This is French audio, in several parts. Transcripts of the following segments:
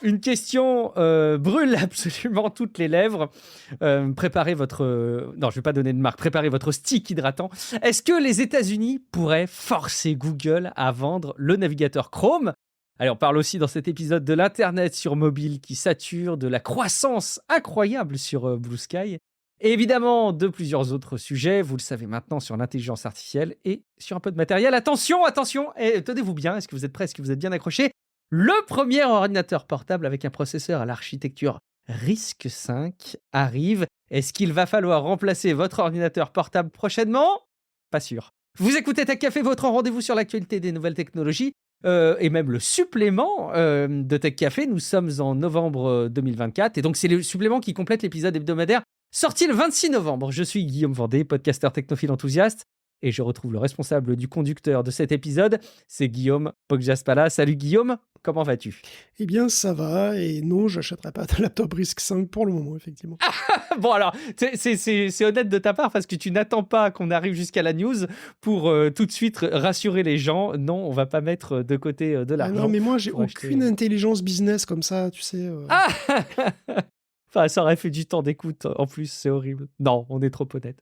une question brûle absolument toutes les lèvres. Préparez votre... non, je ne vais pas donner de marque. Préparez votre stick hydratant. Est-ce que les États-Unis pourraient forcer Google à vendre le navigateur Chrome ? Allez, on parle aussi dans cet épisode de l'Internet sur mobile qui sature, de la croissance incroyable sur Blue Sky. Et évidemment, de plusieurs autres sujets, vous le savez maintenant, sur l'intelligence artificielle et sur un peu de matériel. Attention, et tenez-vous bien, est-ce que vous êtes prêts, est-ce que vous êtes bien accrochés ? Le premier ordinateur portable avec un processeur à l'architecture RISC-V arrive. Est-ce qu'il va falloir remplacer votre ordinateur portable prochainement ? Pas sûr. Vous écoutez Tech Café, votre rendez-vous sur l'actualité des nouvelles technologies et même le supplément de Tech Café. Nous sommes en novembre 2024 et donc c'est le supplément qui complète l'épisode hebdomadaire sorti le 26 novembre. Je suis Guillaume Vendée, podcasteur technophile enthousiaste et je retrouve le responsable du conducteur de cet épisode, c'est Guillaume Poggiaspala. Salut Guillaume, comment vas-tu ? Eh bien, ça va, et non, j'achèterai pas de laptop RISC-V pour le moment, effectivement. Bon alors, c'est honnête de ta part parce que tu n'attends pas qu'on arrive jusqu'à la news pour tout de suite rassurer les gens. Non, on va pas mettre de côté de Ah l'argent. non, mais moi, j'ai pour aucune acheter- intelligence business comme ça, tu sais. Ah Enfin, ça aurait fait du temps d'écoute en plus, c'est horrible. Non, on est trop honnête.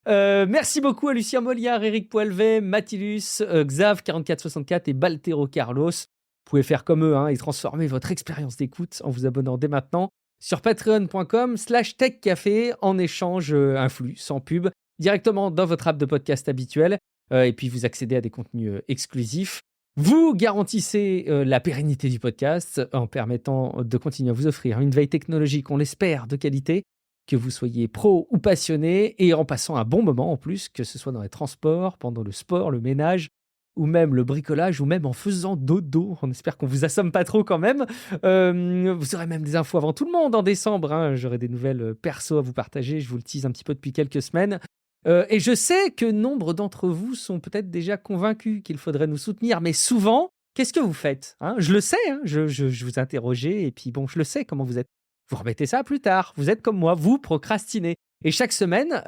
Merci beaucoup à Lucien Moliard, Eric Poilvet, Mathilus, Xav4464 et Baltero Carlos. Vous pouvez faire comme eux et transformer votre expérience d'écoute en vous abonnant dès maintenant sur patreon.com/techcafé en échange un flux sans pub directement dans votre app de podcast habituel et puis vous accédez à des contenus exclusifs. Vous garantissez la pérennité du podcast en permettant de continuer à vous offrir une veille technologique, on l'espère, de qualité, que vous soyez pro ou passionné, et en passant un bon moment en plus, que ce soit dans les transports, pendant le sport, le ménage, ou même le bricolage, ou même en faisant dodo. On espère qu'on vous assomme pas trop quand même. Vous aurez même des infos avant tout le monde en décembre. J'aurai des nouvelles perso à vous partager, je vous le tease un petit peu depuis quelques semaines. Et je sais que nombre d'entre vous sont peut-être déjà convaincus qu'il faudrait nous soutenir, mais souvent, qu'est-ce que vous faites ? Je le sais, je vous interrogeais, et puis bon, je le sais comment vous êtes. Vous remettez ça plus tard, vous êtes comme moi, vous procrastinez. Et chaque semaine,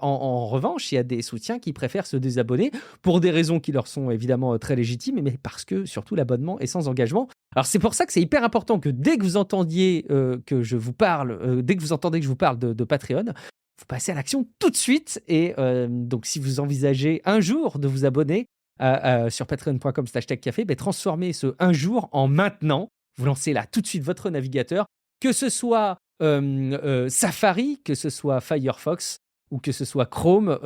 en revanche, il y a des soutiens qui préfèrent se désabonner pour des raisons qui leur sont évidemment très légitimes, mais parce que surtout l'abonnement est sans engagement. Alors c'est pour ça que c'est hyper important que dès que vous entendiez que je vous parle, dès que vous entendez que je vous parle de Patreon, vous passez à l'action tout de suite. Et donc, si vous envisagez un jour de vous abonner sur patreon.com/techcafé, transformez ce un jour en maintenant. Vous lancez là tout de suite votre navigateur, que ce soit Safari, que ce soit Firefox ou que ce soit Chrome.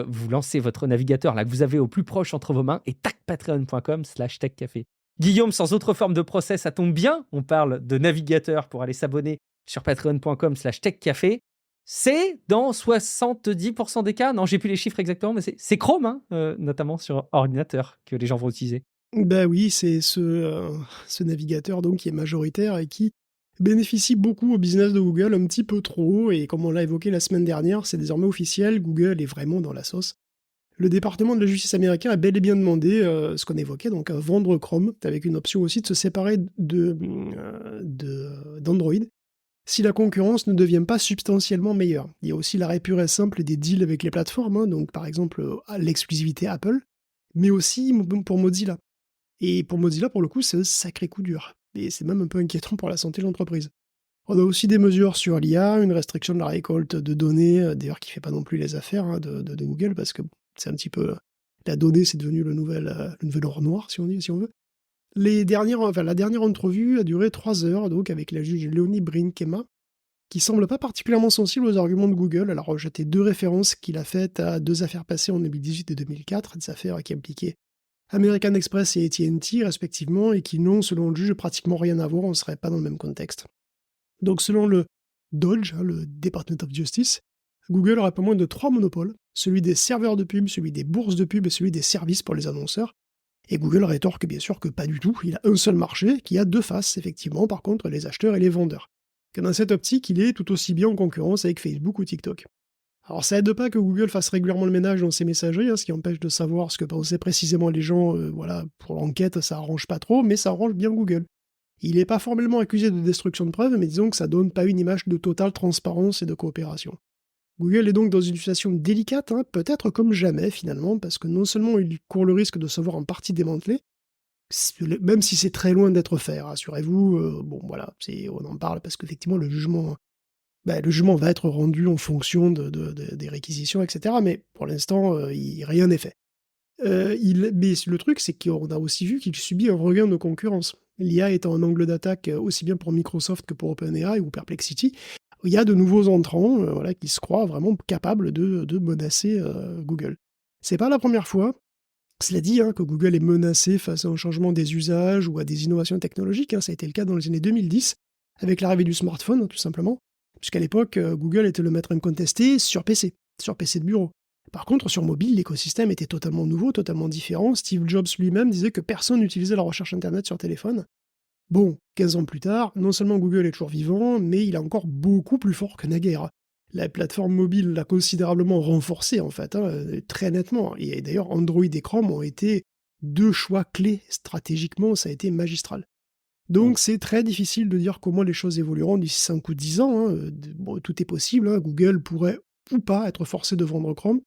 Vous lancez votre navigateur là que vous avez au plus proche entre vos mains et tac, patreon.com/techcafé. Guillaume, sans autre forme de process, ça tombe bien. On parle de navigateur pour aller s'abonner sur patreon.com/techcafé. C'est dans 70% des cas, non, j'ai plus les chiffres exactement, mais c'est Chrome, notamment sur ordinateur, que les gens vont utiliser. Ben oui, c'est ce navigateur donc qui est majoritaire et qui bénéficie beaucoup au business de Google, un petit peu trop, et comme on l'a évoqué la semaine dernière, c'est désormais officiel, Google est vraiment dans la sauce. Le département de la justice américain a bel et bien demandé ce qu'on évoquait, donc vendre Chrome, avec une option aussi de se séparer d'Android, si la concurrence ne devient pas substantiellement meilleure. Il y a aussi l'arrêt pur et simple des deals avec les plateformes, donc par exemple l'exclusivité Apple, mais aussi pour Mozilla. Et pour Mozilla, pour le coup, c'est un sacré coup dur. Et c'est même un peu inquiétant pour la santé de l'entreprise. On a aussi des mesures sur l'IA, une restriction de la récolte de données, d'ailleurs qui ne fait pas non plus les affaires de Google, parce que c'est un petit peu... La donnée, c'est devenu le nouvel or noir, si on veut. La dernière entrevue a duré 3 heures, donc avec la juge Léonie Brinkema, qui semble pas particulièrement sensible aux arguments de Google. Elle a rejeté 2 références qu'il a faites à 2 affaires passées en 2018 et 2004, des affaires qui impliquaient American Express et AT&T respectivement, et qui n'ont, selon le juge, pratiquement rien à voir, on ne serait pas dans le même contexte. Donc selon le DOJ, le Department of Justice, Google aurait pas moins de 3 monopoles, celui des serveurs de pub, celui des bourses de pub et celui des services pour les annonceurs. Et Google rétorque bien sûr que pas du tout, il a un seul marché qui a 2 faces, effectivement, par contre les acheteurs et les vendeurs. Que dans cette optique, il est tout aussi bien en concurrence avec Facebook ou TikTok. Alors ça aide pas que Google fasse régulièrement le ménage dans ses messageries, ce qui empêche de savoir ce que pensaient précisément les gens, pour l'enquête ça arrange pas trop, mais ça arrange bien Google. Il n'est pas formellement accusé de destruction de preuves, mais disons que ça donne pas une image de totale transparence et de coopération. Google est donc dans une situation délicate, peut-être comme jamais finalement, parce que non seulement il court le risque de se voir en partie démantelé, Même si c'est très loin d'être fait, rassurez-vous, bon voilà, on en parle parce qu'effectivement le jugement va être rendu en fonction des réquisitions, et cetera, mais pour l'instant, rien n'est fait. Mais le truc, c'est qu'on a aussi vu qu'il subit un regain de concurrence. L'IA étant un angle d'attaque aussi bien pour Microsoft que pour OpenAI ou Perplexity, il y a de nouveaux entrants voilà, qui se croient vraiment capables de menacer Google. C'est pas la première fois, cela dit, que Google est menacé face à un changement des usages ou à des innovations technologiques. Ça a été le cas dans les années 2010, avec l'arrivée du smartphone, tout simplement, puisqu'à l'époque, Google était le maître incontesté sur PC de bureau. Par contre, sur mobile, l'écosystème était totalement nouveau, totalement différent. Steve Jobs lui-même disait que personne n'utilisait la recherche Internet sur téléphone. Bon, 15 ans plus tard, non seulement Google est toujours vivant, mais il est encore beaucoup plus fort que naguère. La plateforme mobile l'a considérablement renforcé, en fait, très nettement. Et d'ailleurs, Android et Chrome ont été deux choix clés stratégiquement, ça a été magistral. Donc c'est très difficile de dire comment les choses évolueront d'ici 5 ou 10 ans. Bon, tout est possible, Google pourrait ou pas être forcé de vendre Chrome,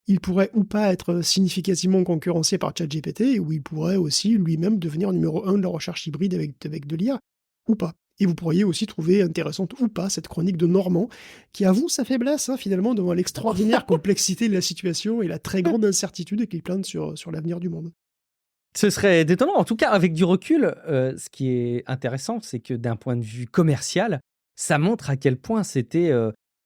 il pourrait ou pas être significativement concurrencé par ChatGPT, ou il pourrait aussi lui-même devenir numéro 1 de la recherche hybride avec de l'IA, ou pas. Et vous pourriez aussi trouver intéressante ou pas cette chronique de Normand, qui avoue sa faiblesse finalement devant l'extraordinaire complexité de la situation et la très grande incertitude qu'il plane sur l'avenir du monde. Ce serait détonnant. En tout cas, avec du recul, ce qui est intéressant, c'est que d'un point de vue commercial, ça montre à quel point c'était,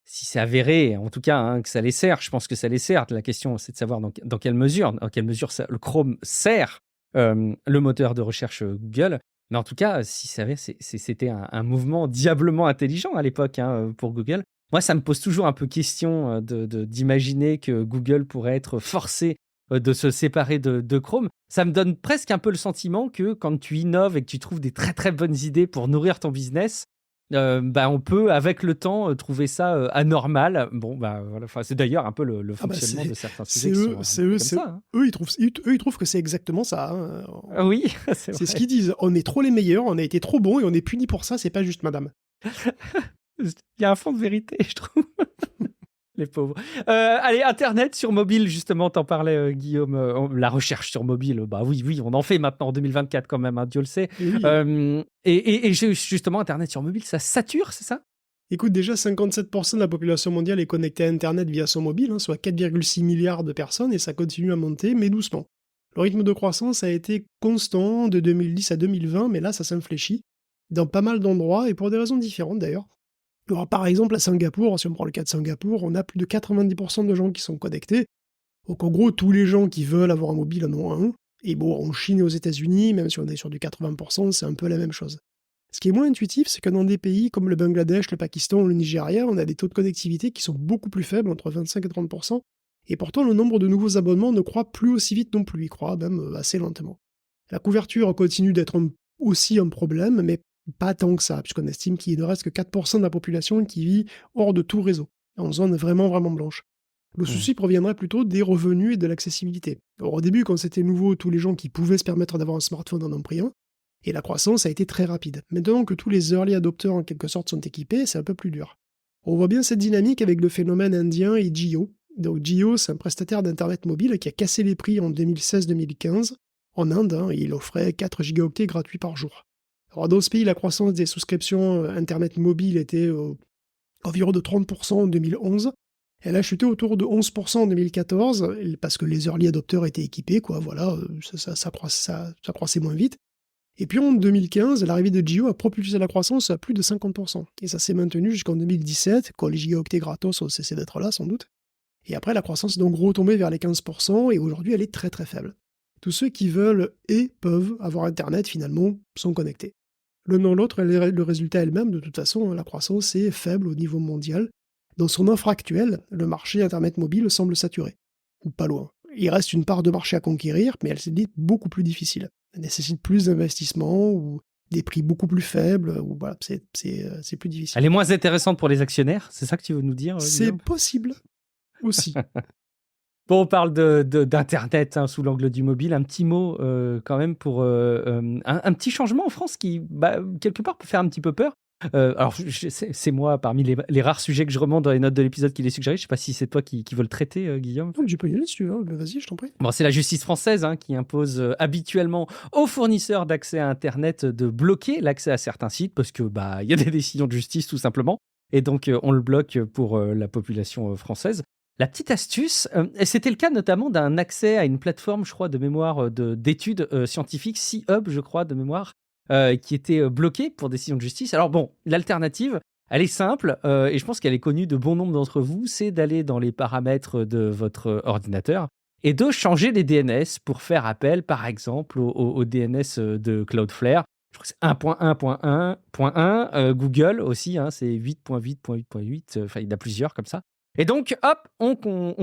si c'est avéré, en tout cas, que ça les sert. Je pense que ça les sert. La question, c'est de savoir dans quelle mesure le Chrome sert le moteur de recherche Google. Mais en tout cas, si ça avait, c'était un mouvement diablement intelligent à l'époque pour Google. Moi, ça me pose toujours un peu question d'imaginer que Google pourrait être forcé de se séparer de Chrome. Ça me donne presque un peu le sentiment que quand tu innoves et que tu trouves des très très bonnes idées pour nourrir ton business, on peut avec le temps trouver ça anormal. Bon, voilà. Enfin, c'est d'ailleurs un peu le fonctionnement de certains sujets qui sont comme ça. Eux, ils trouvent que c'est exactement ça. Oui, c'est ce qu'ils disent. On est trop les meilleurs, on a été trop bons et on est punis pour ça, c'est pas juste, madame. Il y a un fond de vérité, je trouve. Les pauvres. Allez, Internet sur mobile, justement, t'en parlais, Guillaume. La recherche sur mobile, oui, on en fait maintenant en 2024 quand même, Dieu le sait. Oui. Et justement, Internet sur mobile, ça sature, c'est ça ? Écoute, déjà, 57% de la population mondiale est connectée à Internet via son mobile, soit 4,6 milliards de personnes, et ça continue à monter, mais doucement. Le rythme de croissance a été constant de 2010 à 2020, mais là, ça s'infléchit dans pas mal d'endroits, et pour des raisons différentes d'ailleurs. Alors, par exemple, à Singapour, si on prend le cas de Singapour, on a plus de 90% de gens qui sont connectés. Donc en gros, tous les gens qui veulent avoir un mobile en ont un. Et bon, en Chine et aux États-Unis, même si on est sur du 80%, c'est un peu la même chose. Ce qui est moins intuitif, c'est que dans des pays comme le Bangladesh, le Pakistan ou le Nigeria, on a des taux de connectivité qui sont beaucoup plus faibles, entre 25 et 30%, et pourtant le nombre de nouveaux abonnements ne croît plus aussi vite non plus, il croît même assez lentement. La couverture continue d'être aussi un problème, mais pas tant que ça, puisqu'on estime qu'il ne reste que 4% de la population qui vit hors de tout réseau, en zone vraiment vraiment blanche. Le souci proviendrait plutôt des revenus et de l'accessibilité. Alors, au début, quand c'était nouveau, tous les gens qui pouvaient se permettre d'avoir un smartphone en ont pris un, et la croissance a été très rapide. Maintenant que tous les early adopters en quelque sorte sont équipés, c'est un peu plus dur. On voit bien cette dynamique avec le phénomène indien et Jio. Donc Jio, c'est un prestataire d'internet mobile qui a cassé les prix en 2016-2015 en Inde, et il offrait 4 gigaoctets gratuits par jour. Alors dans ce pays, la croissance des souscriptions internet mobile était environ de 30% en 2011. Elle a chuté autour de 11% en 2014, parce que les early adopters étaient équipés, ça croissait moins vite. Et puis en 2015, l'arrivée de Jio a propulsé la croissance à plus de 50%. Et ça s'est maintenu jusqu'en 2017, quand les gigaoctets gratos ont cessé d'être là, sans doute. Et après, la croissance est donc retombée vers les 15%, et aujourd'hui, elle est très très faible. Tous ceux qui veulent et peuvent avoir Internet, finalement, sont connectés. L'un dans l'autre, le résultat est le même. De toute façon, la croissance est faible au niveau mondial. Dans son offre actuelle, le marché Internet mobile semble saturé, ou pas loin. Il reste une part de marché à conquérir, mais elle s'est dit beaucoup plus difficile. Elle nécessite plus d'investissement, ou des prix beaucoup plus faibles, ou voilà, c'est plus difficile. Elle est moins intéressante pour les actionnaires, c'est ça que tu veux nous dire, C'est Guillaume ? possible, aussi. Bon, on parle d'Internet sous l'angle du mobile. Un petit mot quand même pour un petit changement en France qui, quelque part, peut faire un petit peu peur. Alors, c'est moi, parmi les rares sujets que je remonte dans les notes de l'épisode qui les suggéré. Je sais pas si c'est toi qui veux le traiter, Guillaume. Non, tu peux y aller si tu veux. Vas-y, je t'en prie. Bon, c'est la justice française qui impose habituellement aux fournisseurs d'accès à Internet de bloquer l'accès à certains sites parce que il y a des décisions de justice tout simplement. Et donc, on le bloque pour la population française. La petite astuce, et c'était le cas notamment d'un accès à une plateforme, je crois, de mémoire d'études scientifiques, C-Hub, je crois, de mémoire, qui était bloqué pour décision de justice. Alors bon, l'alternative, elle est simple, et je pense qu'elle est connue de bon nombre d'entre vous, c'est d'aller dans les paramètres de votre ordinateur et de changer les DNS pour faire appel, par exemple, au DNS de Cloudflare. Je crois que c'est 1.1.1.1. Google aussi, c'est 8.8.8.8. Enfin, il y en a plusieurs comme ça. Et donc, hop, on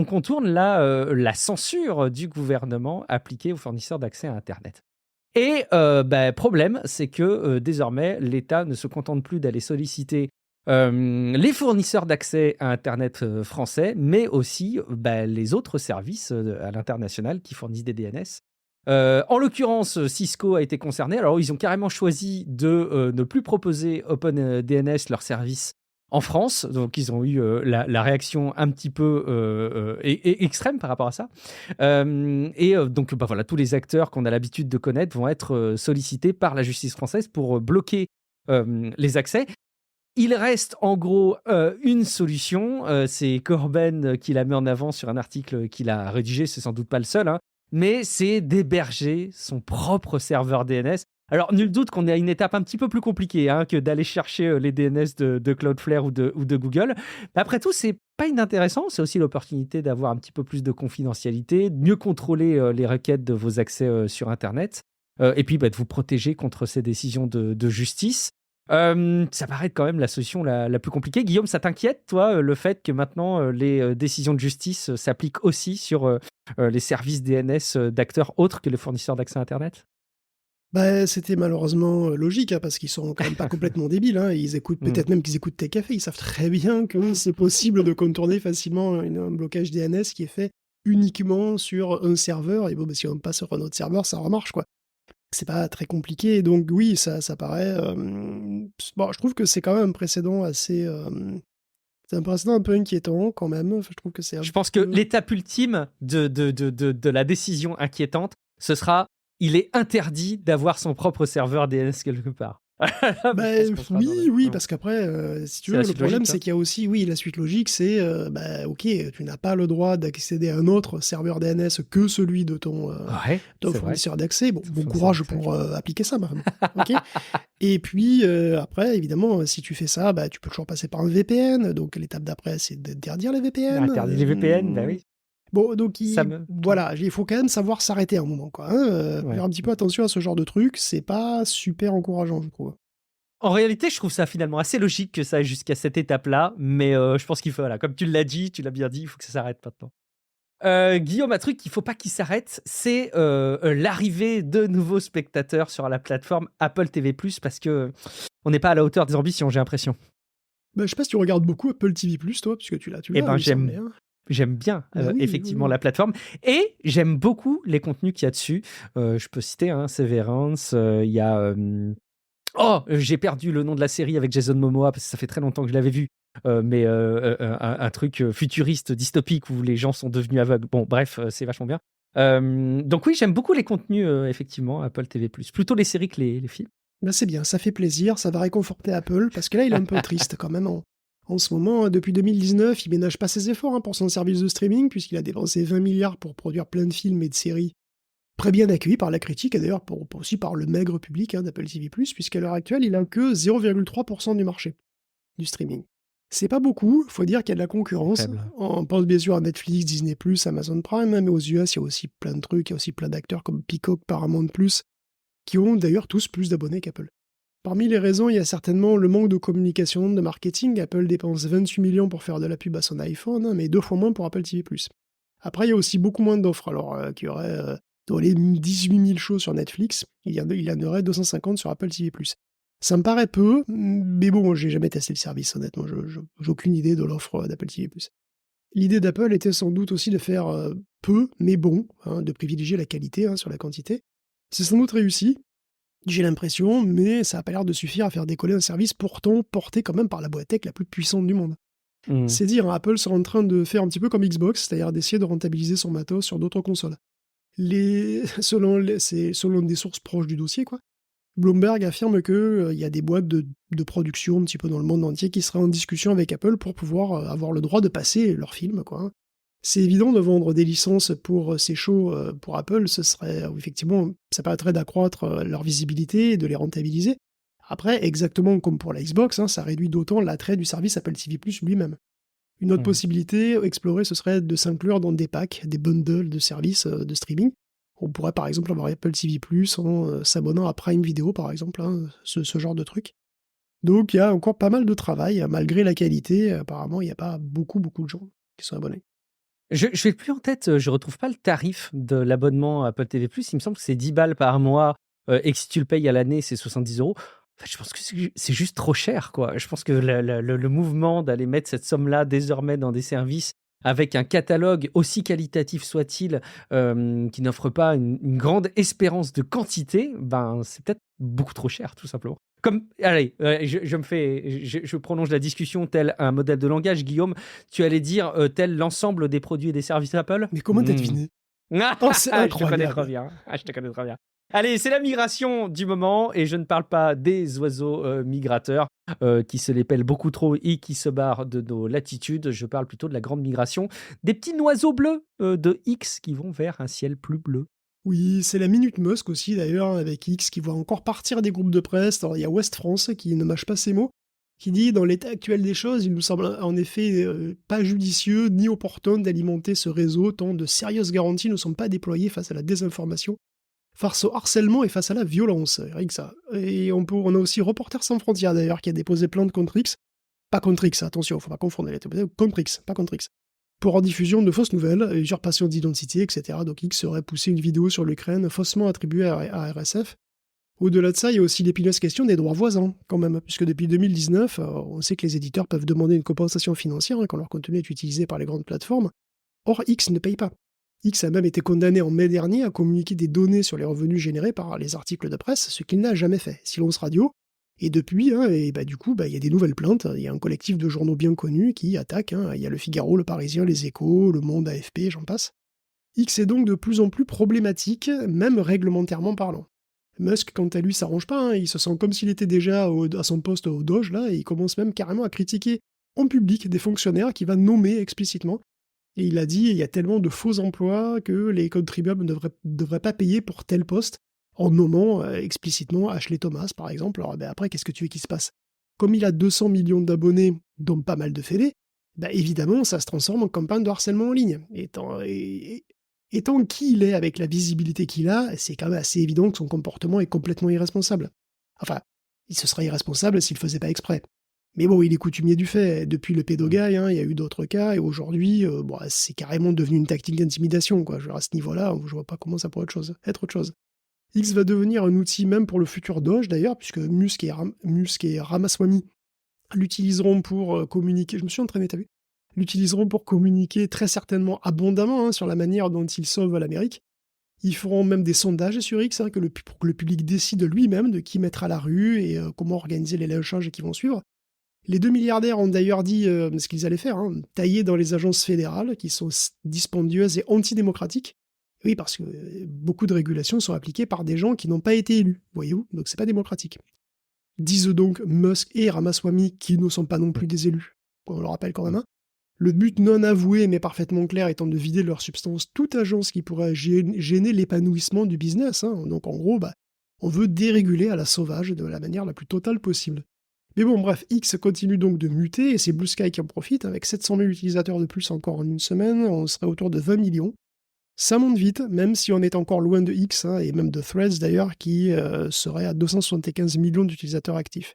contourne la censure du gouvernement appliquée aux fournisseurs d'accès à Internet. Et problème, c'est que désormais, l'État ne se contente plus d'aller solliciter les fournisseurs d'accès à Internet français, mais aussi les autres services à l'international qui fournissent des DNS. En l'occurrence, Cisco a été concerné. Alors, ils ont carrément choisi de ne plus proposer OpenDNS, leur service, en France. Donc, ils ont eu la réaction un petit peu extrême par rapport à ça. Donc, voilà, tous les acteurs qu'on a l'habitude de connaître vont être sollicités par la justice française pour bloquer les accès. Il reste en gros une solution, c'est Corben qui l'a mis en avant sur un article qu'il a rédigé, c'est sans doute pas le seul, mais c'est d'héberger son propre serveur DNS. Alors, nul doute qu'on est à une étape un petit peu plus compliquée que d'aller chercher les DNS de Cloudflare ou de Google. Mais après tout, c'est pas inintéressant, c'est aussi l'opportunité d'avoir un petit peu plus de confidentialité, de mieux contrôler les requêtes de vos accès sur Internet, et puis de vous protéger contre ces décisions de justice. Ça paraît être quand même la solution la plus compliquée. Guillaume, ça t'inquiète, toi, le fait que maintenant les décisions de justice s'appliquent aussi sur les services DNS d'acteurs autres que les fournisseurs d'accès à Internet? C'était malheureusement logique, parce qu'ils sont quand même pas complètement débiles. Ils écoutent, peut-être même qu'ils écoutent Tech Café, ils savent très bien que c'est possible de contourner facilement un blocage DNS qui est fait uniquement sur un serveur. Et bon, si on passe sur un autre serveur, ça remarche, quoi. C'est pas très compliqué, donc oui, ça paraît. Bon, je trouve que c'est quand même un précédent assez. C'est un précédent un peu inquiétant quand même. Enfin, je trouve que c'est. Je pense que l'étape ultime de la décision inquiétante, ce sera il est interdit d'avoir son propre serveur DNS quelque part. Oui, parce qu'après, si tu veux, le problème, c'est qu'il y a aussi, la suite logique, c'est, ok, tu n'as pas le droit d'accéder à un autre serveur DNS que celui de ton fournisseur d'accès. Bon courage pour appliquer ça, maintenant. Ok. Et puis, après, évidemment, si tu fais ça, tu peux toujours passer par un VPN. Donc, l'étape d'après, c'est d'interdire les VPN. Interdire les VPN, oui. Bon, donc il faut quand même savoir s'arrêter à un moment, quoi. Faire un petit peu attention à ce genre de truc, c'est pas super encourageant, je trouve. En réalité, je trouve ça finalement assez logique que ça aille jusqu'à cette étape-là, mais je pense qu'il faut, comme tu l'as dit, tu l'as bien dit, il faut que ça s'arrête maintenant. Guillaume, un truc qu'il ne faut pas qu'il s'arrête, c'est l'arrivée de nouveaux spectateurs sur la plateforme Apple TV+, parce que on n'est pas à la hauteur des ambitions, j'ai l'impression. Je sais pas si tu regardes beaucoup Apple TV+, toi, puisque tu l'as. J'aime bien effectivement la plateforme, et j'aime beaucoup les contenus qu'il y a dessus. Je peux citer Severance, il y a... j'ai perdu le nom de la série avec Jason Momoa, parce que ça fait très longtemps que je l'avais vu, mais un truc futuriste, dystopique, où les gens sont devenus aveugles. Bon, bref, c'est vachement bien. Donc oui, j'aime beaucoup les contenus, effectivement, Apple TV+. Plutôt les séries que les films. C'est bien, ça fait plaisir, ça va réconforter Apple, parce que là, il est un peu triste quand même. En ce moment, depuis 2019, il ménage pas ses efforts pour son service de streaming, puisqu'il a dépensé 20 milliards pour produire plein de films et de séries très bien accueillis par la critique, et d'ailleurs aussi par le maigre public d'Apple TV+, puisqu'à l'heure actuelle, il a que 0,3% du marché du streaming. C'est pas beaucoup, faut dire qu'il y a de la concurrence. On pense bien sûr à Netflix, Disney+, Amazon Prime, mais aux US, il y a aussi plein de trucs, il y a aussi plein d'acteurs comme Peacock, Paramount+, qui ont d'ailleurs tous plus d'abonnés qu'Apple. Parmi les raisons, il y a certainement le manque de communication, de marketing. Apple dépense 28 millions pour faire de la pub à son iPhone, mais 2 fois moins pour Apple TV+. Après, il y a aussi beaucoup moins d'offres. Alors, qu'il y aurait dans les 18 000 shows sur Netflix, il y en aurait 250 sur Apple TV+. Ça me paraît peu, mais bon, j'ai jamais testé le service, honnêtement. J'ai aucune idée de l'offre d'Apple TV+. L'idée d'Apple était sans doute aussi de faire peu, mais bon, de privilégier la qualité sur la quantité. C'est sans doute réussi. J'ai l'impression, mais ça n'a pas l'air de suffire à faire décoller un service pourtant porté quand même par la boîte tech la plus puissante du monde. Mmh. C'est dire, hein, Apple sera en train de faire un petit peu comme Xbox, c'est-à-dire d'essayer de rentabiliser son matos sur d'autres consoles. Selon des sources proches du dossier, quoi, Bloomberg affirme qu'il y a des boîtes de production un petit peu dans le monde entier qui seraient en discussion avec Apple pour pouvoir avoir le droit de passer leurs films, quoi, hein. C'est évident de vendre des licences pour ces shows pour Apple, ce serait effectivement, ça permettrait d'accroître leur visibilité et de les rentabiliser. Après, exactement comme pour la Xbox, hein, ça réduit d'autant l'attrait du service Apple TV+ lui-même. Une autre Mmh. possibilité explorée, ce serait de s'inclure dans des packs, des bundles de services de streaming. On pourrait par exemple avoir Apple TV+ en s'abonnant à Prime Video, par exemple, hein, ce genre de truc. Donc il y a encore pas mal de travail, malgré la qualité. Apparemment, il n'y a pas beaucoup, beaucoup de gens qui sont abonnés. Je l'ai plus en tête, je retrouve pas le tarif de l'abonnement Apple TV+. Il me semble que c'est 10 balles par mois, et que si tu le payes à l'année, c'est 70 €. En fait, je pense que c'est juste trop cher, quoi. Je pense que le mouvement d'aller mettre cette somme-là désormais dans des services avec un catalogue aussi qualitatif soit-il, qui n'offre pas une grande espérance de quantité, ben, c'est peut-être beaucoup trop cher, tout simplement. Comme allez, je prolonge la discussion tel un modèle de langage, Guillaume. Tu allais dire, tel l'ensemble des produits et des services Apple? Mais comment t'as Mmh. deviné? Oh, c'est Je te connais trop incroyable! bien. Je te connais trop bien. Allez, c'est la migration du moment et je ne parle pas des oiseaux, migrateurs, qui se les pèlent beaucoup trop et qui se barrent de nos latitudes. Je parle plutôt de la grande migration des petits oiseaux bleus, de X qui vont vers un ciel plus bleu. Oui, c'est la Minute Musk aussi d'ailleurs, avec X qui voit encore partir des groupes de presse. Alors, il y a Ouest France qui ne mâche pas ses mots, qui dit: «Dans l'état actuel des choses, il nous semble en effet pas judicieux ni opportun d'alimenter ce réseau tant de sérieuses garanties ne sont pas déployées face à la désinformation, face au harcèlement et face à la violence». Rien que ça. Et on a aussi Reporters sans frontières d'ailleurs qui a déposé plainte contre X. Pas contre X, attention, faut pas confondre, elle a été déposée contre X, pas contre X. Pour en diffusion de fausses nouvelles, usurpation d'identité, etc. Donc X aurait poussé une vidéo sur l'Ukraine faussement attribuée à RSF. Au-delà de ça, il y a aussi l'épineuse question des droits voisins, quand même, puisque depuis 2019, on sait que les éditeurs peuvent demander une compensation financière quand leur contenu est utilisé par les grandes plateformes. Or, X ne paye pas. X a même été condamné en mai dernier à communiquer des données sur les revenus générés par les articles de presse, ce qu'il n'a jamais fait. Silence radio. Et depuis, hein, et du coup, il y a des nouvelles plaintes. Il y a un collectif de journaux bien connus qui attaquent, hein. Il y a Le Figaro, Le Parisien, Les Échos, Le Monde, AFP, j'en passe. X est donc de plus en plus problématique, même réglementairement parlant. Musk, quant à lui, s'arrange pas, hein. Il se sent comme s'il était déjà à son poste au Doge, là, et il commence même carrément à critiquer en public des fonctionnaires qu'il va nommer explicitement. Et il a dit: il y a tellement de faux emplois que les contribuables ne devraient pas payer pour tel poste, en nommant explicitement Ashley Thomas, par exemple. Alors après, qu'est-ce que tu veux qu'il se passe? Comme il a 200 millions d'abonnés, dont pas mal de fédés, évidemment, ça se transforme en campagne de harcèlement en ligne. Étant qui il est avec la visibilité qu'il a, c'est quand même assez évident que son comportement est complètement irresponsable. Enfin, il se serait irresponsable s'il ne faisait pas exprès. Mais bon, il est coutumier du fait. Depuis le pédoguy, hein, il y a eu d'autres cas, et aujourd'hui, c'est carrément devenu une tactique d'intimidation, quoi. Je veux dire, à ce niveau-là, je vois pas comment ça pourrait être autre chose. X va devenir un outil même pour le futur Doge, d'ailleurs, puisque Musk et Ramaswamy l'utiliseront pour communiquer. Je me suis entraîné, t'as vu? L'utiliseront pour communiquer très certainement abondamment, hein, sur la manière dont ils sauvent l'Amérique. Ils feront même des sondages sur X, hein, pour que le public décide lui-même de qui mettre à la rue et comment organiser les lynchages qui vont suivre. Les deux milliardaires ont d'ailleurs dit ce qu'ils allaient faire, hein, tailler dans les agences fédérales qui sont dispendieuses et antidémocratiques. Oui, parce que beaucoup de régulations sont appliquées par des gens qui n'ont pas été élus, voyez-vous, donc c'est pas démocratique. Disent donc Musk et Ramaswamy, qui ne sont pas non plus des élus, on le rappelle quand même, hein. Le but non avoué mais parfaitement clair étant de vider de leur substance toute agence qui pourrait gêner l'épanouissement du business, hein. Donc en gros, on veut déréguler à la sauvage de la manière la plus totale possible. Mais bon, bref, X continue donc de muter et c'est Blue Sky qui en profite. Avec 700 000 utilisateurs de plus encore en une semaine, on serait autour de 20 millions. Ça monte vite, même si on est encore loin de X, hein, et même de Threads d'ailleurs, qui serait à 275 millions d'utilisateurs actifs.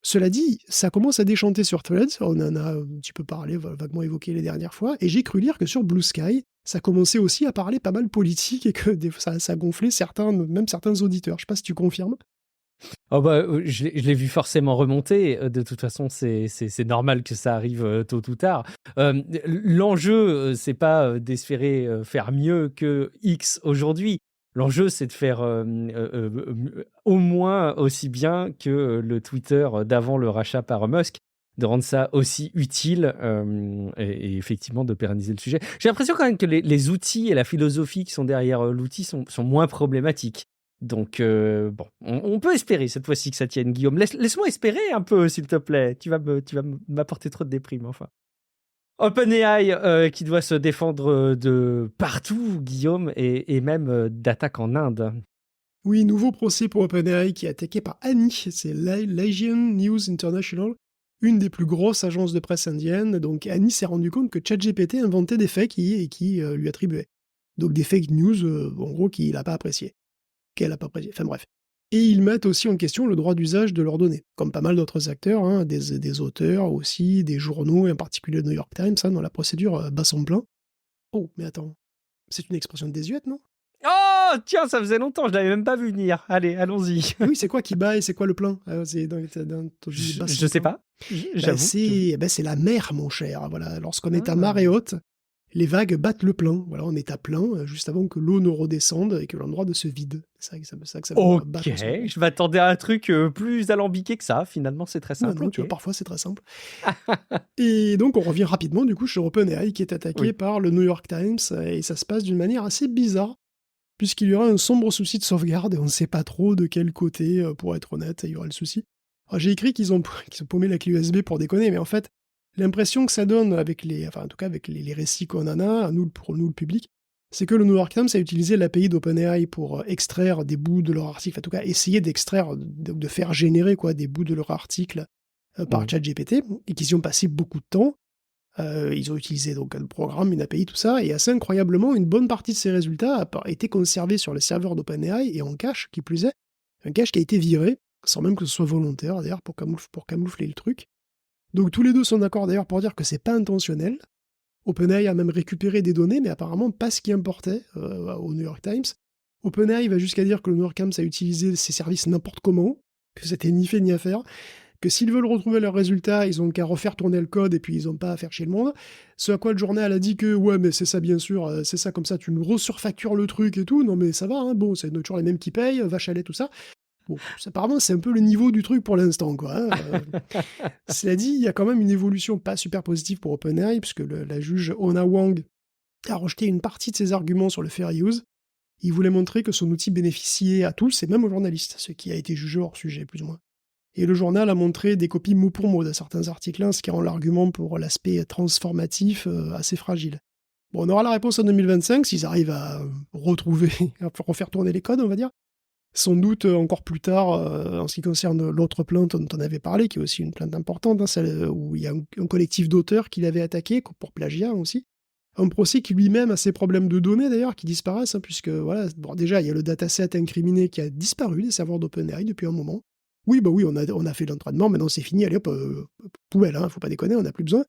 Cela dit, ça commence à déchanter sur Threads, on en a un petit peu parlé, vaguement évoqué les dernières fois, et j'ai cru lire que sur Blue Sky, ça commençait aussi à parler pas mal politique et que ça gonflait même certains auditeurs. Je sais pas si tu confirmes. Oh bah, je l'ai vu forcément remonter, de toute façon, c'est normal que ça arrive, tôt ou tard. L'enjeu, c'est pas, d'espérer, faire mieux que X aujourd'hui. L'enjeu, c'est de faire au moins aussi bien que le Twitter d'avant le rachat par Musk, de rendre ça aussi utile et effectivement de pérenniser le sujet. J'ai l'impression quand même que les outils et la philosophie qui sont derrière l'outil sont moins problématiques. Donc, bon, on peut espérer cette fois-ci que ça tienne, Guillaume. Laisse-moi espérer un peu, s'il te plaît. Tu vas m'apporter trop de déprime, enfin. OpenAI qui doit se défendre de partout, Guillaume, et même d'attaques en Inde. Oui, nouveau procès pour OpenAI qui est attaqué par ANI, c'est l'Asian News International, une des plus grosses agences de presse indiennes. Donc ANI s'est rendu compte que ChatGPT inventait des faits qui lui attribuait. Donc des fake news, en gros, qu'il n'a pas apprécié. Qu'elle n'a pas apprécié, enfin bref. Et ils mettent aussi en question le droit d'usage de leurs données, comme pas mal d'autres acteurs, hein, des auteurs aussi, des journaux, et en particulier le New York Times, hein, dans la procédure bat son plein. Oh, mais attends, c'est une expression désuète, non? Oh, tiens, ça faisait longtemps, je l'avais même pas vu venir. Allez, allons-y. Oui, c'est quoi qui bat et c'est quoi le plein? C'est Je sais pas, j'avoue. C'est la mer, mon cher. Voilà, lorsqu'on est à Ah. marée haute, les vagues battent le plein. Voilà, on est à plein juste avant que l'eau ne redescende et que l'endroit ne se vide. C'est vrai que ça veut Ok, battre en ce moment. je m'attendais à un truc plus alambiqué que ça. Finalement, c'est très simple. Non, Ok. tu vois, parfois c'est très simple. Et donc on revient rapidement du coup sur OpenAI qui est attaqué Oui. par le New York Times et ça se passe d'une manière assez bizarre puisqu'il y aura un sombre souci de sauvegarde et on ne sait pas trop de quel côté, pour être honnête, il y aura le souci. Alors, j'ai écrit qu'ils ont paumé la clé USB pour déconner, mais en fait, l'impression que ça donne avec en tout cas avec les récits qu'on en a, pour nous le public, c'est que le New York Times a utilisé l'API d'OpenAI pour extraire des bouts de leur article, en tout cas essayer d'extraire, de faire générer des bouts de leur article par ChatGPT, et qu'ils y ont passé beaucoup de temps. Ils ont utilisé donc un programme, une API, tout ça, et assez incroyablement, une bonne partie de ces résultats a été conservée sur les serveurs d'OpenAI et en cache, qui plus est, un cache qui a été viré, sans même que ce soit volontaire d'ailleurs, pour camoufler le truc. Donc tous les deux sont d'accord d'ailleurs pour dire que c'est pas intentionnel. OpenAI a même récupéré des données, mais apparemment pas ce qui importait au New York Times. OpenAI va jusqu'à dire que le New York Times a utilisé ses services n'importe comment, que c'était ni fait ni à faire, que s'ils veulent retrouver leurs résultats, ils ont qu'à refaire tourner le code et puis ils n'ont pas à faire chier le monde. Ce à quoi le journal a dit que ouais, mais c'est ça bien sûr, c'est ça comme ça, tu nous resurfactures le truc et tout. Non mais ça va, hein, bon, c'est toujours les mêmes qui payent, vache à lait, tout ça. Bon, apparemment c'est un peu le niveau du truc pour l'instant, quoi. Hein. Cela dit, il y a quand même une évolution pas super positive pour OpenAI, puisque la juge Ona Wang a rejeté une partie de ses arguments sur le fair use. Il voulait montrer que son outil bénéficiait à tous et même aux journalistes, ce qui a été jugé hors sujet, plus ou moins. Et le journal a montré des copies mot pour mot de certains articles, ce qui rend l'argument pour l'aspect transformatif assez fragile. Bon, on aura la réponse en 2025, s'ils arrivent à retrouver, à refaire tourner les codes, on va dire. Sans doute encore plus tard, en ce qui concerne l'autre plainte dont on avait parlé, qui est aussi une plainte importante, hein, celle où il y a un collectif d'auteurs qui l'avait attaqué, pour plagiat aussi. Un procès qui lui-même a ses problèmes de données d'ailleurs, qui disparaissent, hein, puisque voilà, bon, déjà il y a le dataset incriminé qui a disparu des serveurs d'OpenAI depuis un moment. Oui, on a fait l'entraînement, maintenant c'est fini, allez hop, poubelle, hein, faut pas déconner, on n'a plus besoin.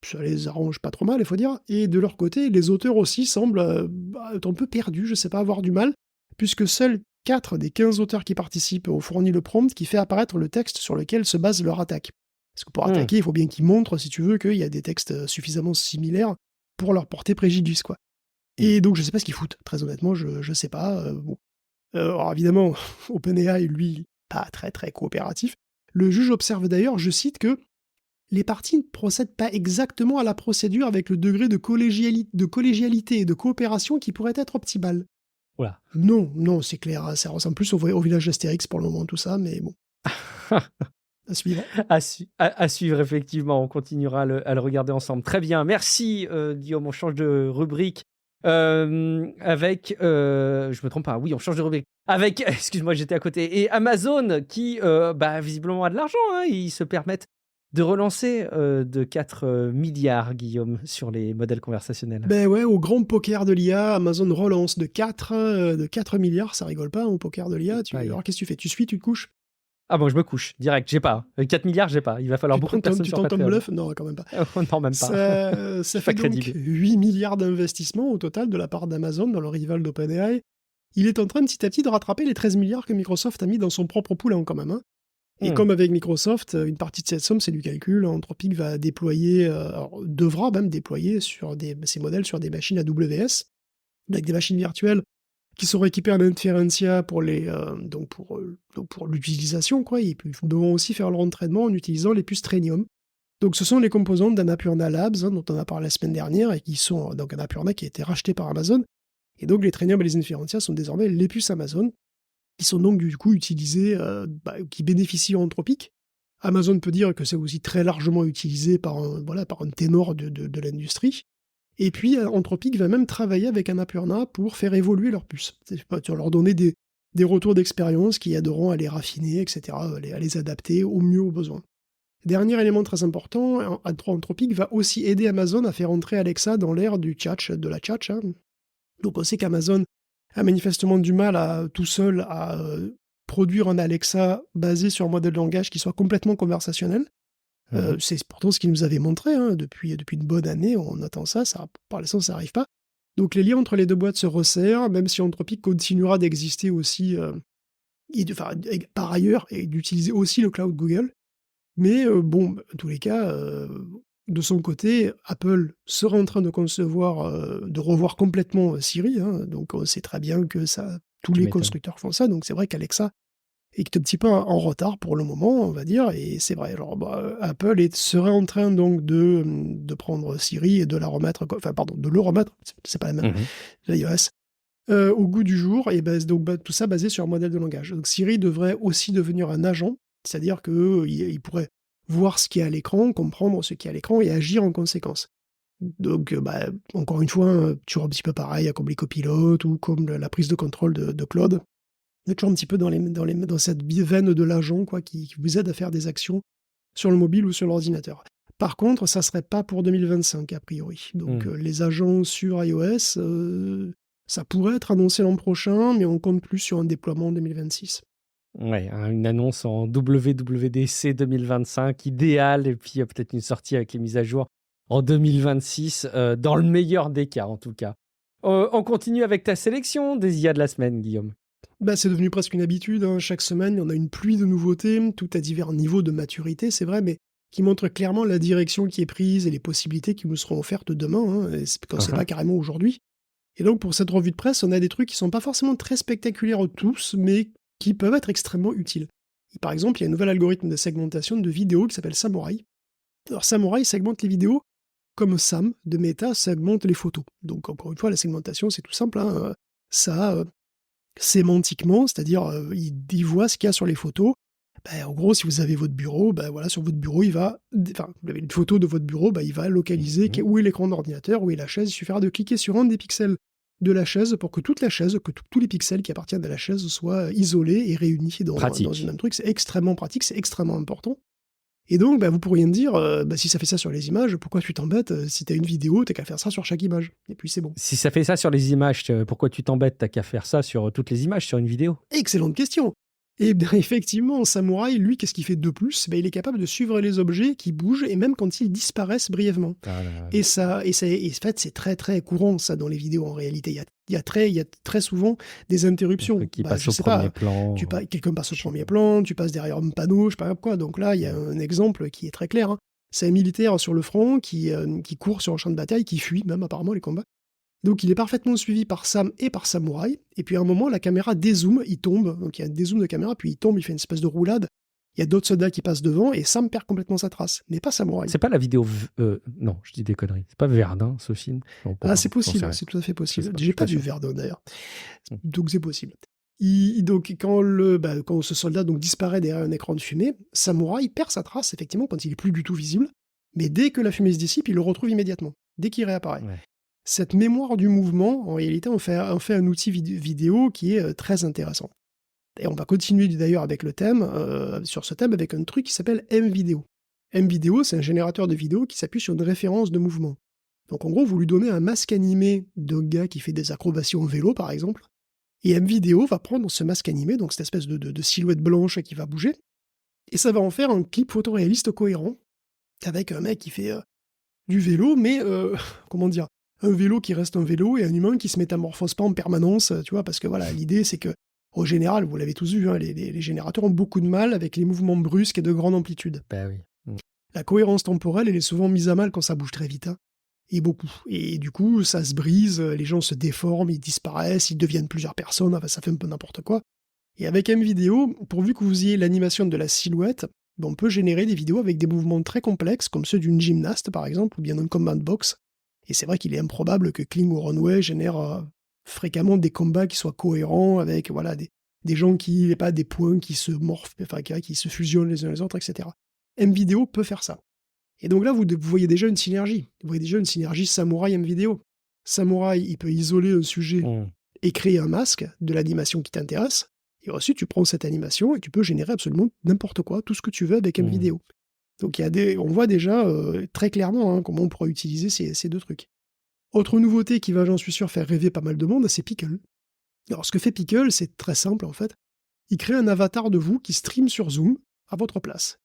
Ça les arrange pas trop mal, il faut dire. Et de leur côté, les auteurs aussi semblent être un peu perdus, je sais pas, avoir du mal, puisque seuls 4 des 15 auteurs qui participent ont fourni le prompt qui fait apparaître le texte sur lequel se base leur attaque. Parce que pour attaquer, il faut bien qu'ils montrent, si tu veux, qu'il y a des textes suffisamment similaires pour leur porter préjudice, quoi. Et donc je sais pas ce qu'ils foutent, très honnêtement, je sais pas. Bon. Alors évidemment, OpenAI, lui, pas très très coopératif. Le juge observe d'ailleurs, je cite, que les parties ne procèdent pas exactement à la procédure avec le degré de collégialité et de coopération qui pourrait être optimal. Voilà. Non, c'est clair, hein, ça ressemble plus au village d'Astérix pour le moment, tout ça, mais bon. À suivre. À suivre, effectivement. On continuera à le regarder ensemble. Très bien. Merci, Guillaume. On change de rubrique. Avec, je me trompe pas, oui, on change de rubrique. Avec, excuse-moi, j'étais à côté. Et Amazon qui, visiblement, a de l'argent. Hein, ils se permettent de relancer de 4 milliards, Guillaume, sur les modèles conversationnels. Ben ouais, au grand poker de l'IA, Amazon relance de 4 milliards, ça rigole pas, au poker de l'IA. Alors qu'est-ce que tu fais? Tu suis, tu te couches? Ah bon, je me couche, direct, j'ai pas. 4 milliards, j'ai pas. Il va falloir beaucoup de personnes sur Patreon. Tu tentes un bluff? Non, quand même pas. Non, même pas. Ça fait donc 8 milliards d'investissements au total de la part d'Amazon dans le rival d'OpenAI. Il est en train petit à petit de rattraper les 13 milliards que Microsoft a mis dans son propre poulain quand même. Hein. Et comme avec Microsoft, une partie de cette somme, c'est du calcul. Anthropic va déployer, devra même déployer ces modèles sur des machines AWS, avec des machines virtuelles qui seront équipés en Inferentia pour pour l'utilisation, quoi. Ils devront aussi faire leur entraînement en utilisant les puces Trainium. Donc ce sont les composantes d'Annapurna Labs, dont on a parlé la semaine dernière, et qui sont donc Annapurna qui a été racheté par Amazon. Et donc les Trainium et les Inferentia sont désormais les puces Amazon, qui sont donc du coup utilisées, qui bénéficient à Anthropic. Amazon peut dire que c'est aussi très largement utilisé par un ténor de l'industrie. Et puis Anthropic va même travailler avec Annapurna pour faire évoluer leurs puces. Leur donner des retours d'expérience qui aideront à les raffiner, etc., à les adapter au mieux aux besoins. Dernier élément très important, Anthropic va aussi aider Amazon à faire entrer Alexa dans l'ère du chat, de la chat. Donc on sait qu'Amazon a manifestement du mal tout seul à produire un Alexa basé sur un modèle de langage qui soit complètement conversationnel. C'est pourtant ce qu'ils nous avaient montré depuis une bonne année, on attend ça, par l'essence ça n'arrive pas. Donc les liens entre les deux boîtes se resserrent, même si Anthropic continuera d'exister aussi par ailleurs et d'utiliser aussi le cloud Google. Mais en tous les cas, de son côté, Apple sera en train de de revoir complètement Siri. Donc on sait très bien que tous les constructeurs font ça. Donc c'est vrai qu'Alexa est un petit peu en retard pour le moment, on va dire. Et c'est vrai. Alors Apple serait en train donc de prendre Siri et de la remettre, de le remettre. C'est pas la même. L'iOS. Au goût du jour, et tout ça basé sur un modèle de langage. Donc Siri devrait aussi devenir un agent. C'est-à-dire qu'il pourrait voir ce qui est à l'écran, comprendre ce qui est à l'écran et agir en conséquence. Donc, encore une fois, toujours un petit peu pareil, comme les copilotes ou comme la prise de contrôle de Claude. On est toujours un petit peu dans cette veine de l'agent qui vous aide à faire des actions sur le mobile ou sur l'ordinateur. Par contre, ça ne serait pas pour 2025, a priori. Donc, les agents sur iOS, ça pourrait être annoncé l'an prochain, mais on compte plus sur un déploiement en 2026. Ouais, une annonce en WWDC 2025, idéal, et puis peut-être une sortie avec les mises à jour en 2026, dans le meilleur des cas en tout cas. On continue avec ta sélection des IA de la semaine, Guillaume. C'est devenu presque une habitude. Chaque semaine, on a une pluie de nouveautés, tout à divers niveaux de maturité, c'est vrai, mais qui montrent clairement la direction qui est prise et les possibilités qui nous seront offertes demain, quand c'est pas carrément aujourd'hui. Et donc, pour cette revue de presse, on a des trucs qui sont pas forcément très spectaculaires tous, mais qui peuvent être extrêmement utiles. Et par exemple, il y a un nouvel algorithme de segmentation de vidéos qui s'appelle Samurai. Alors Samurai segmente les vidéos comme Sam de Meta segmente les photos. Donc encore une fois, la segmentation, c'est tout simple. Sémantiquement, c'est-à-dire il voit ce qu'il y a sur les photos. En gros, si vous avez votre bureau, sur votre bureau, vous avez une photo de votre bureau, il va localiser où est l'écran d'ordinateur, où est la chaise. Il suffira de cliquer sur un des pixels de la chaise pour que toute la chaise, que tous les pixels qui appartiennent à la chaise soient isolés et réunis dans un même truc. C'est extrêmement pratique, c'est extrêmement important. Et donc, vous pourriez me dire, si ça fait ça sur les images, pourquoi tu t'embêtes? Si tu as une vidéo, t'as qu'à faire ça sur chaque image. Et puis c'est bon. Si ça fait ça sur les images, pourquoi tu t'embêtes? T'as qu'à faire ça sur toutes les images, sur une vidéo. Excellente question. Et bien effectivement, Samurai, lui, qu'est-ce qu'il fait de plus? Il est capable de suivre les objets qui bougent, et même quand ils disparaissent brièvement. Et en fait, c'est très très courant ça dans les vidéos en réalité. Il y a très souvent des interruptions. Qui passe au premier plan. Quelqu'un passe au premier plan, tu passes derrière un panneau, je sais pas quoi. Donc là, il y a un exemple qui est très clair. C'est un militaire sur le front qui court sur un champ de bataille, qui fuit même apparemment les combats. Donc il est parfaitement suivi par Sam et par Samurai, et puis à un moment la caméra dézoome, il tombe, donc il y a un dézoom de caméra, puis il tombe, il fait une espèce de roulade, il y a d'autres soldats qui passent devant, et Sam perd complètement sa trace, mais pas Samurai. C'est pas la vidéo... non, je dis des conneries. C'est pas Verdun, ce film? C'est possible, c'est tout à fait possible. J'ai pas vu Verdun d'ailleurs, donc c'est possible. Donc quand ce soldat disparaît derrière un écran de fumée, Samurai perd sa trace effectivement quand il est plus du tout visible, mais dès que la fumée se dissipe, il le retrouve immédiatement, dès qu'il réapparaît. Ouais. Cette mémoire du mouvement, en réalité, on fait un outil vidéo qui est très intéressant. Et on va continuer d'ailleurs avec le thème, sur ce thème, avec un truc qui s'appelle MVideo. MVideo, c'est un générateur de vidéos qui s'appuie sur une référence de mouvement. Donc en gros, vous lui donnez un masque animé d'un gars qui fait des acrobaties en vélo, par exemple, et MVideo va prendre ce masque animé, donc cette espèce de silhouette blanche qui va bouger, et ça va en faire un clip photoréaliste cohérent, avec un mec qui fait du vélo, mais, comment dire, un vélo qui reste un vélo et un humain qui se métamorphose pas en permanence, tu vois, parce que voilà, l'idée c'est que, au général, vous l'avez tous vu, les générateurs ont beaucoup de mal avec les mouvements brusques et de grande amplitude. Oui. La cohérence temporelle, elle est souvent mise à mal quand ça bouge très vite. Et beaucoup. Et du coup, ça se brise, les gens se déforment, ils disparaissent, ils deviennent plusieurs personnes, enfin, ça fait un peu n'importe quoi. Et avec MVideo, pourvu que vous ayez l'animation de la silhouette, on peut générer des vidéos avec des mouvements très complexes, comme ceux d'une gymnaste par exemple, ou bien d'un combat de boxe. Et c'est vrai qu'il est improbable que Kling ou Runway génèrent fréquemment des combats qui soient cohérents, avec voilà, des gens qui n'aient pas des points qui se morphent, enfin qui se fusionnent les uns les autres, etc. MVideo peut faire ça. Et donc là, vous voyez déjà une synergie. Vous voyez déjà une synergie Samouraï-MVideo. Samouraï, il peut isoler un sujet et créer un masque de l'animation qui t'intéresse. Et ensuite, tu prends cette animation et tu peux générer absolument n'importe quoi, tout ce que tu veux avec MVideo. Donc on voit déjà très clairement comment on pourra utiliser ces deux trucs. Autre nouveauté qui va, j'en suis sûr, faire rêver pas mal de monde, c'est Pickle. Alors ce que fait Pickle, c'est très simple en fait. Il crée un avatar de vous qui stream sur Zoom à votre place.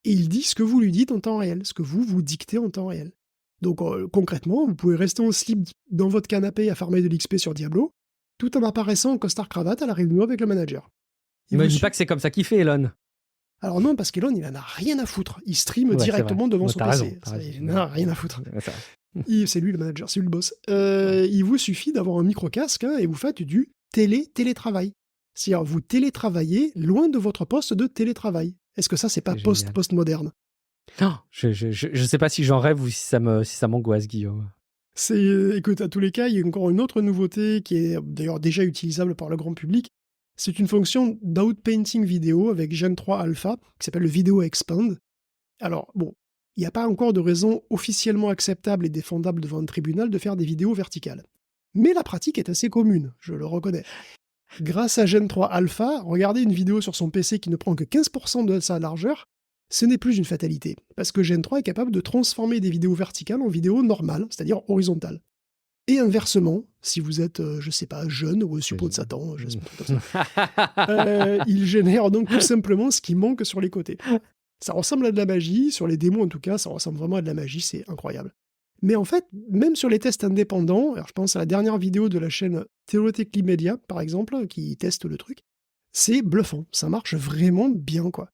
Et il dit ce que vous lui dites en temps réel, ce que vous dictez en temps réel. Donc concrètement, vous pouvez rester en slip dans votre canapé à farmer de l'XP sur Diablo, tout en apparaissant en costard-cravate à la réunion avec le manager. Il me dit pas que c'est comme ça qu'il fait, Elon. Alors non, parce qu'Elon, il en a rien à foutre. Il stream directement devant son PC. Il n'en a rien à foutre. C'est lui le manager, c'est lui le boss. Il vous suffit d'avoir un micro-casque et vous faites du télétravail. C'est-à-dire, vous télétravaillez loin de votre poste de télétravail. Est-ce que ça, c'est pas post-moderne? Non, je sais pas si j'en rêve ou si ça m'angoisse, Guillaume. Écoute, à tous les cas, il y a encore une autre nouveauté qui est d'ailleurs déjà utilisable par le grand public. C'est une fonction d'outpainting vidéo avec Gen 3 Alpha, qui s'appelle le Video Expand. Alors, bon, il n'y a pas encore de raison officiellement acceptable et défendable devant un tribunal de faire des vidéos verticales. Mais la pratique est assez commune, je le reconnais. Grâce à Gen 3 Alpha, regarder une vidéo sur son PC qui ne prend que 15% de sa largeur, ce n'est plus une fatalité, parce que Gen 3 est capable de transformer des vidéos verticales en vidéos normales, c'est-à-dire horizontales. Et inversement, si vous êtes, je sais pas, jeune ou suppôt de Satan, je sais pas comme ça, il génère donc tout simplement ce qui manque sur les côtés. Ça ressemble à de la magie, sur les démos en tout cas, ça ressemble vraiment à de la magie, c'est incroyable. Mais en fait, même sur les tests indépendants, alors je pense à la dernière vidéo de la chaîne Theoretically Media, par exemple, qui teste le truc, c'est bluffant, ça marche vraiment bien, quoi.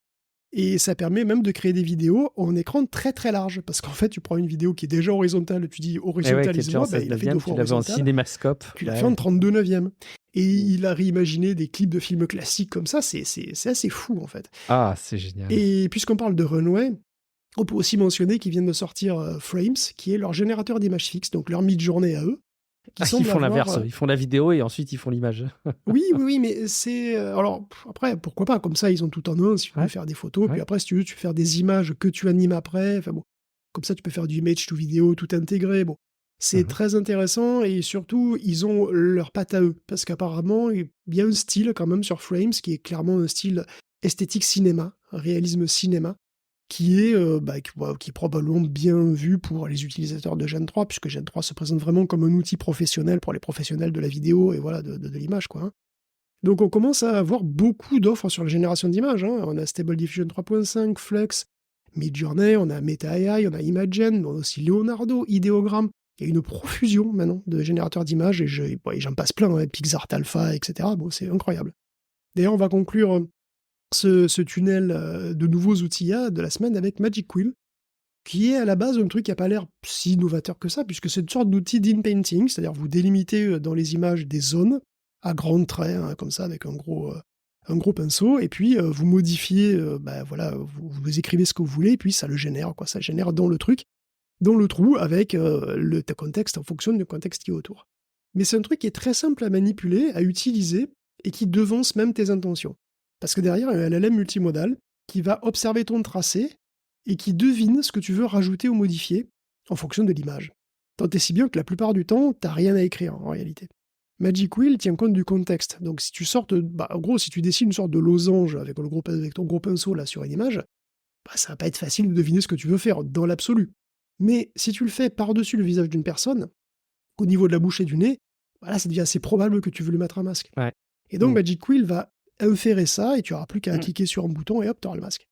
Et ça permet même de créer des vidéos en écran très très large, parce qu'en fait, tu prends une vidéo qui est déjà horizontale, tu dis horizontalisme-moi, il a fait 2 fois tu l'avais en cinémascope. Tu l'as fait en 32 neuvième. Et il a réimaginé des clips de films classiques comme ça, c'est assez fou en fait. Ah, c'est génial. Et puisqu'on parle de Runway, on peut aussi mentionner qu'ils viennent de sortir Frames, qui est leur générateur d'images fixes, donc leur mid-journée à eux. Ils font l'inverse, ils font la vidéo et ensuite ils font l'image. oui, mais c'est... alors, après, pourquoi pas, comme ça, ils ont tout en un, si tu veux faire des photos, puis après, si tu veux, tu peux faire des images que tu animes après, enfin bon, comme ça, tu peux faire du image to vidéo, tout intégré, bon. C'est très intéressant, et surtout, ils ont leur patte à eux, parce qu'apparemment, il y a un style, quand même, sur Frames, qui est clairement un style esthétique cinéma, réalisme cinéma, qui est probablement bien vu pour les utilisateurs de Gen 3, puisque Gen 3 se présente vraiment comme un outil professionnel pour les professionnels de la vidéo et voilà, de l'image, quoi. Donc on commence à avoir beaucoup d'offres sur la génération d'images. On a Stable Diffusion 3.5, Flux, Midjourney, on a Meta AI, on a Imagen, on a aussi Leonardo, Ideogram. Il y a une profusion maintenant de générateurs d'images, et j'en passe plein, PixArt Alpha, etc. Bon, c'est incroyable. D'ailleurs, on va conclure ce tunnel de nouveaux outils IA de la semaine avec Magic Quill, qui est à la base un truc qui n'a pas l'air si novateur que ça, puisque c'est une sorte d'outil d'in-painting, c'est-à-dire vous délimitez dans les images des zones à grands traits, comme ça, avec un gros pinceau, et puis vous modifiez, vous écrivez ce que vous voulez, et puis ça le génère, quoi, ça génère dans le truc, dans le trou, avec le contexte en fonction du contexte qui est autour. Mais c'est un truc qui est très simple à manipuler, à utiliser, et qui devance même tes intentions. Parce que derrière, il y a un LLM multimodal qui va observer ton tracé et qui devine ce que tu veux rajouter ou modifier en fonction de l'image. Tant et si bien que la plupart du temps, t'as rien à écrire en réalité. Magic Wheel tient compte du contexte. Donc si tu en gros, si tu dessines une sorte de losange avec ton gros pinceau là sur une image, ça va pas être facile de deviner ce que tu veux faire dans l'absolu. Mais si tu le fais par-dessus le visage d'une personne, au niveau de la bouche et du nez, là, ça devient assez probable que tu veux lui mettre un masque. Ouais. Et donc Magic Wheel va inférer ça, et tu n'auras plus qu'à cliquer sur un bouton et hop, tu auras le masque.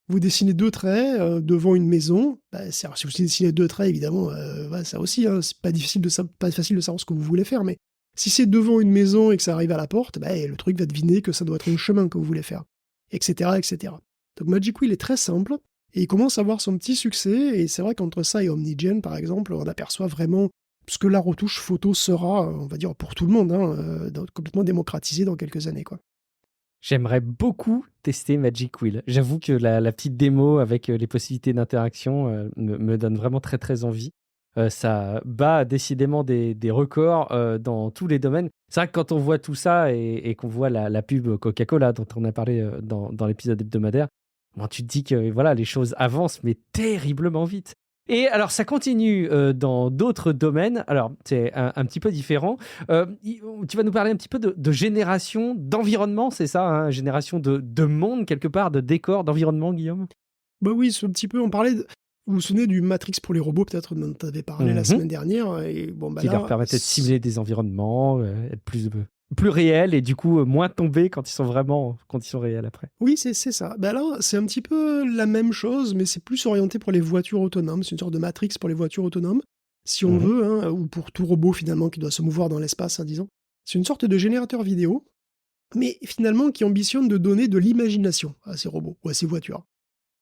Vous dessinez 2 traits devant une maison. Si vous dessinez 2 traits, évidemment, ça aussi, c'est pas facile de savoir ce que vous voulez faire, mais si c'est devant une maison et que ça arrive à la porte, le truc va deviner que ça doit être un chemin que vous voulez faire, etc., etc. Donc Magic Wheel est très simple, Et il commence à avoir son petit succès, et c'est vrai qu'entre ça et OmniGen, par exemple, on aperçoit vraiment ce que la retouche photo sera, on va dire, pour tout le monde, hein, complètement démocratisé dans quelques années, quoi. J'aimerais beaucoup tester Magic Wheel. J'avoue que la petite démo avec les possibilités d'interaction me donne vraiment très très envie. Ça bat décidément des records dans tous les domaines. C'est vrai que quand on voit tout ça et qu'on voit la pub Coca-Cola dont on a parlé dans l'épisode hebdomadaire, bon, tu te dis que voilà, les choses avancent mais terriblement vite. Et alors, ça continue dans d'autres domaines. Alors, c'est un petit peu différent. Tu vas nous parler un petit peu de génération d'environnement, c'est ça, hein, génération de monde, quelque part, de décor, d'environnement, Guillaume? Bah oui, c'est un petit peu, on parlait vous vous souvenez du Matrix pour les robots, peut-être, dont tu avais parlé la semaine dernière, et bon, bah Qui leur là, permettait de simuler des environnements, être plus réels et du coup moins tomber quand ils sont vraiment en conditions réelles après. oui, c'est ça. Bah là, c'est un petit peu la même chose, mais c'est plus orienté pour les voitures autonomes. C'est une sorte de Matrix pour les voitures autonomes, si on veut, hein, ou pour tout robot finalement qui doit se mouvoir dans l'espace, hein, disons. C'est une sorte de générateur vidéo, mais finalement qui ambitionne de donner de l'imagination à ces robots ou à ces voitures.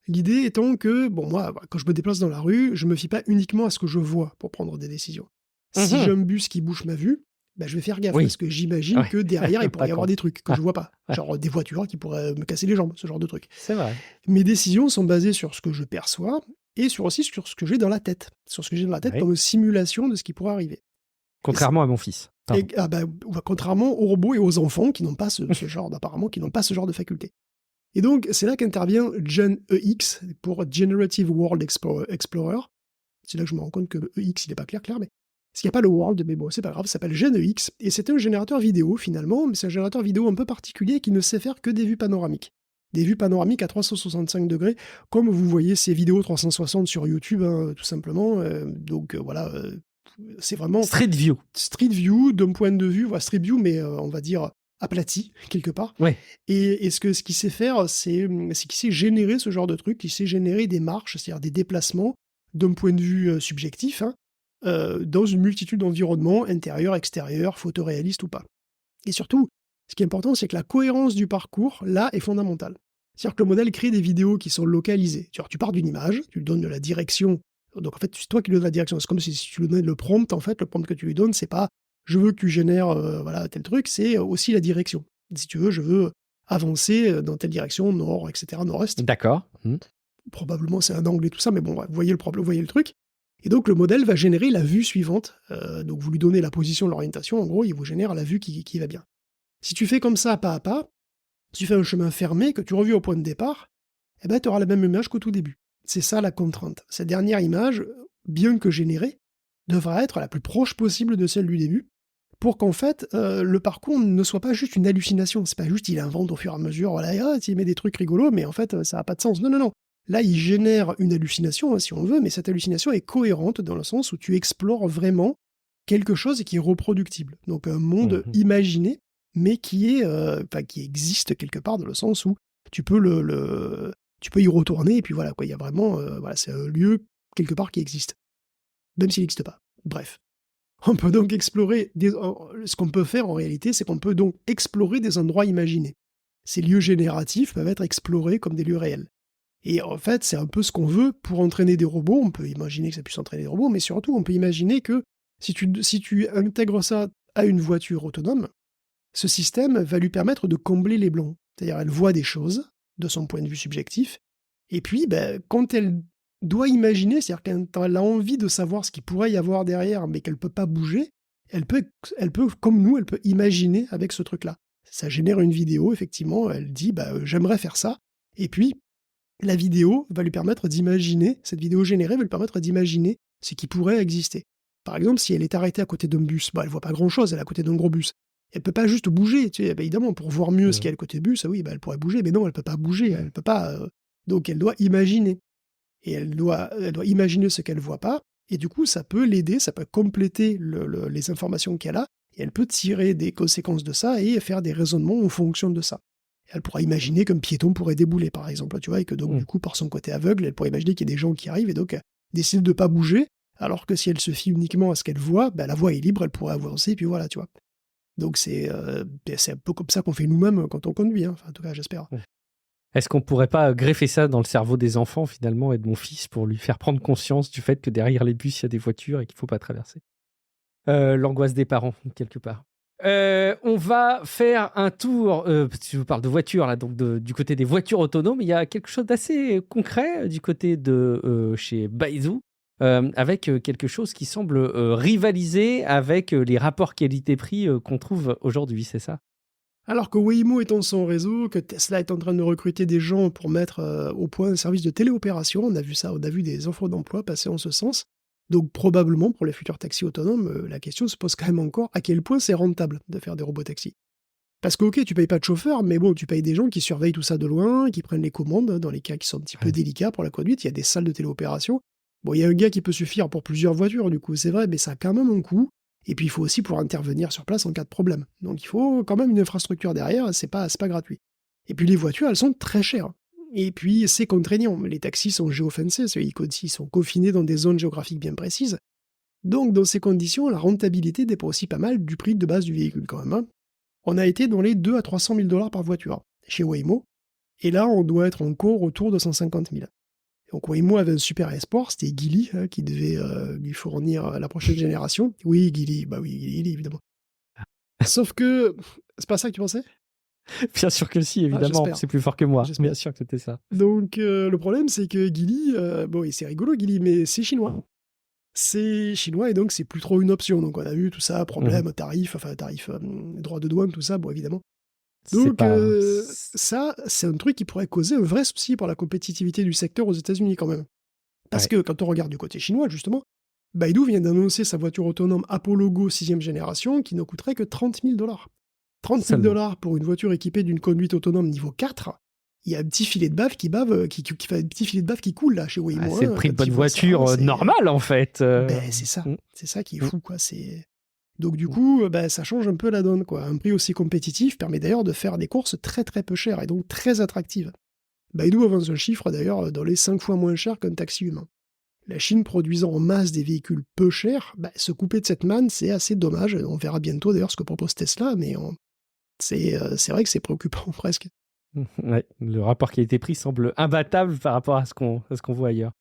L'idée étant que, bon, moi, quand je me déplace dans la rue, je me fie pas uniquement à ce que je vois pour prendre des décisions. Si j'ai un bus qui bouche ma vue, bah, je vais faire gaffe, Oui. parce que j'imagine Ouais. que derrière, il pourrait y Pas avoir con. des trucs que je vois pas. Ouais. Genre des voitures qui pourraient me casser les jambes, ce genre de trucs. C'est vrai. Mes décisions sont basées sur ce que je perçois et aussi sur ce que j'ai dans la tête. Sur ce que j'ai dans la tête Oui. comme simulation de ce qui pourrait arriver. Contrairement à mon fils. Pardon. Contrairement aux robots et aux enfants qui n'ont pas ce genre, apparemment, qui n'ont pas ce genre de faculté. Et donc, c'est là qu'intervient GenEX pour Generative World Explorer. C'est là que je me rends compte que le EX, il n'est pas clair, mais parce qu'il n'y a pas le World, mais bon, c'est pas grave, ça s'appelle GenEX, et c'est un générateur vidéo, finalement, mais c'est un générateur vidéo un peu particulier qui ne sait faire que des vues panoramiques. Des vues panoramiques à 365 degrés, comme vous voyez ces vidéos 360 sur YouTube, hein, tout simplement. Voilà, c'est vraiment Street View. Street View, d'un point de vue, Street View, mais on va dire aplati, quelque part. Ouais. Et ce qu'il sait faire, c'est qu'il sait générer ce genre de truc, il sait générer des marches, c'est-à-dire des déplacements, d'un point de vue subjectif, hein, dans une multitude d'environnements, intérieurs, extérieurs, photoréalistes ou pas. Et surtout, ce qui est important, c'est que la cohérence du parcours, là, est fondamentale. C'est-à-dire que le modèle crée des vidéos qui sont localisées. Tu pars d'une image, tu lui donnes de la direction. Donc en fait, c'est toi qui lui donnes la direction. C'est comme si tu lui donnais le prompt, en fait. Le prompt que tu lui donnes, c'est pas « je veux que tu génères tel truc », c'est aussi la direction. Si tu veux, je veux avancer dans telle direction, nord, etc., nord-est. D'accord. Probablement c'est un angle et tout ça, mais bon, vous voyez le truc. Et donc le modèle va générer la vue suivante. Donc vous lui donnez la position, l'orientation, en gros, il vous génère la vue qui va bien. Si tu fais comme ça, pas à pas, si tu fais un chemin fermé, que tu reviens au point de départ, eh ben, tu auras la même image qu'au tout début. C'est ça la contrainte. Cette dernière image, bien que générée, devra être la plus proche possible de celle du début, pour qu'en fait, le parcours ne soit pas juste une hallucination. C'est pas juste il invente au fur et à mesure, voilà, il met des trucs rigolos, mais en fait, ça n'a pas de sens. Non. Là, il génère une hallucination, hein, si on veut, mais cette hallucination est cohérente dans le sens où tu explores vraiment quelque chose qui est reproductible. Donc un monde imaginé, mais qui existe quelque part dans le sens où tu peux tu peux y retourner, et puis voilà, quoi, il y a vraiment, c'est un lieu quelque part qui existe. Même s'il n'existe pas. Bref. On peut donc explorer ce qu'on peut faire en réalité, c'est qu'on peut donc explorer des endroits imaginés. Ces lieux génératifs peuvent être explorés comme des lieux réels. Et en fait, c'est un peu ce qu'on veut pour entraîner des robots. On peut imaginer que ça puisse entraîner des robots, mais surtout, on peut imaginer que si tu intègres ça à une voiture autonome, ce système va lui permettre de combler les blancs. C'est-à-dire, elle voit des choses de son point de vue subjectif, et puis, quand elle doit imaginer, c'est-à-dire quand elle a envie de savoir ce qu'il pourrait y avoir derrière, mais qu'elle ne peut pas bouger, elle peut, comme nous, elle peut imaginer avec ce truc-là. Ça génère une vidéo, effectivement, elle dit j'aimerais faire ça, et puis la vidéo va lui permettre d'imaginer, cette vidéo générée va lui permettre d'imaginer ce qui pourrait exister. Par exemple, si elle est arrêtée à côté d'un bus, elle voit pas grand-chose, elle est à côté d'un gros bus. Elle peut pas juste bouger, tu sais, évidemment, pour voir mieux ce qu'il y a à côté du bus, oui, elle pourrait bouger, mais non, elle peut pas bouger, elle peut pas. Donc elle doit imaginer. Et elle doit imaginer ce qu'elle voit pas, et du coup, ça peut l'aider, ça peut compléter les informations qu'elle a, et elle peut tirer des conséquences de ça et faire des raisonnements en fonction de ça. Elle pourra imaginer qu'un piéton pourrait débouler, par exemple, tu vois, et que donc, du coup, par son côté aveugle, elle pourrait imaginer qu'il y a des gens qui arrivent, et donc décide de pas bouger, alors que si elle se fie uniquement à ce qu'elle voit, la voie est libre, elle pourrait avancer, et puis voilà, tu vois. Donc c'est un peu comme ça qu'on fait nous-mêmes quand on conduit, hein. Enfin, en tout cas, j'espère. Est-ce qu'on pourrait pas greffer ça dans le cerveau des enfants finalement et de mon fils pour lui faire prendre conscience du fait que derrière les bus, il y a des voitures et qu'il faut pas traverser? L'angoisse des parents, quelque part. On va faire un tour, parce que je vous parle de voitures là, donc du côté des voitures autonomes. Il y a quelque chose d'assez concret du côté de chez Baidu, avec quelque chose qui semble rivaliser avec les rapports qualité-prix qu'on trouve aujourd'hui, c'est ça? Alors que Waymo est en son réseau, que Tesla est en train de recruter des gens pour mettre au point un service de téléopération, on a vu ça, on a vu des offres d'emploi passer en ce sens. Donc probablement pour les futurs taxis autonomes, la question se pose quand même encore à quel point c'est rentable de faire des robotaxis. Parce que ok, tu payes pas de chauffeur, mais bon, tu payes des gens qui surveillent tout ça de loin, qui prennent les commandes dans les cas qui sont un petit peu Ouais. délicats pour la conduite. Il y a des salles de téléopération. Bon, il y a un gars qui peut suffire pour plusieurs voitures, du coup, c'est vrai, mais ça a quand même un coût. Et puis il faut aussi pouvoir intervenir sur place en cas de problème. Donc il faut quand même une infrastructure derrière, c'est pas gratuit. Et puis les voitures, elles sont très chères. Et puis c'est contraignant. Les taxis sont géofencés, ils sont confinés dans des zones géographiques bien précises. Donc dans ces conditions, la rentabilité dépend aussi pas mal du prix de base du véhicule quand même, hein. On a été dans les 2 à 300 000 dollars par voiture chez Waymo. Et là, on doit être encore autour de 150 000. Donc Waymo avait un super espoir, c'était Geely qui devait lui fournir la prochaine génération. Oui, Geely, bah oui, Geely, évidemment. Sauf que c'est pas ça que tu pensais? Bien sûr que si, Ah, évidemment, j'espère. c'est plus fort que moi. J'espère. Bien sûr que c'était ça. Donc le problème, c'est que Geely, bon, et c'est rigolo Geely, mais c'est chinois. C'est chinois et donc c'est plus trop une option. Donc on a vu tout ça, problème, tarif, droit de douane, tout ça, bon évidemment. C'est Donc pas. ça, c'est un truc qui pourrait causer un vrai souci pour la compétitivité du secteur aux États-Unis quand même. Parce Ouais. que quand on regarde du côté chinois, justement, Baidu vient d'annoncer sa voiture autonome Apollo Go 6e génération qui ne coûterait que 30 000 dollars. 30 000 Seulement. dollars pour une voiture équipée d'une conduite autonome niveau 4. Il y a un petit filet de bave qui bave, qui fait un petit filet de bave qui coule là chez Waymo. C'est le prix de Quand bonne ils voient ça, voiture normal en fait. Ben c'est ça qui est fou quoi. Donc du coup, ça change un peu la donne quoi. Un prix aussi compétitif permet d'ailleurs de faire des courses très très peu chères et donc très attractives. Baidu avance un chiffre d'ailleurs dans les 5 fois moins cher qu'un taxi humain. La Chine produisant en masse des véhicules peu chers, se couper de cette manne, c'est assez dommage. On verra bientôt d'ailleurs ce que propose Tesla, mais c'est vrai que c'est préoccupant presque. Ouais, le rapport qualité-prix semble imbattable par rapport à ce qu'on voit ailleurs.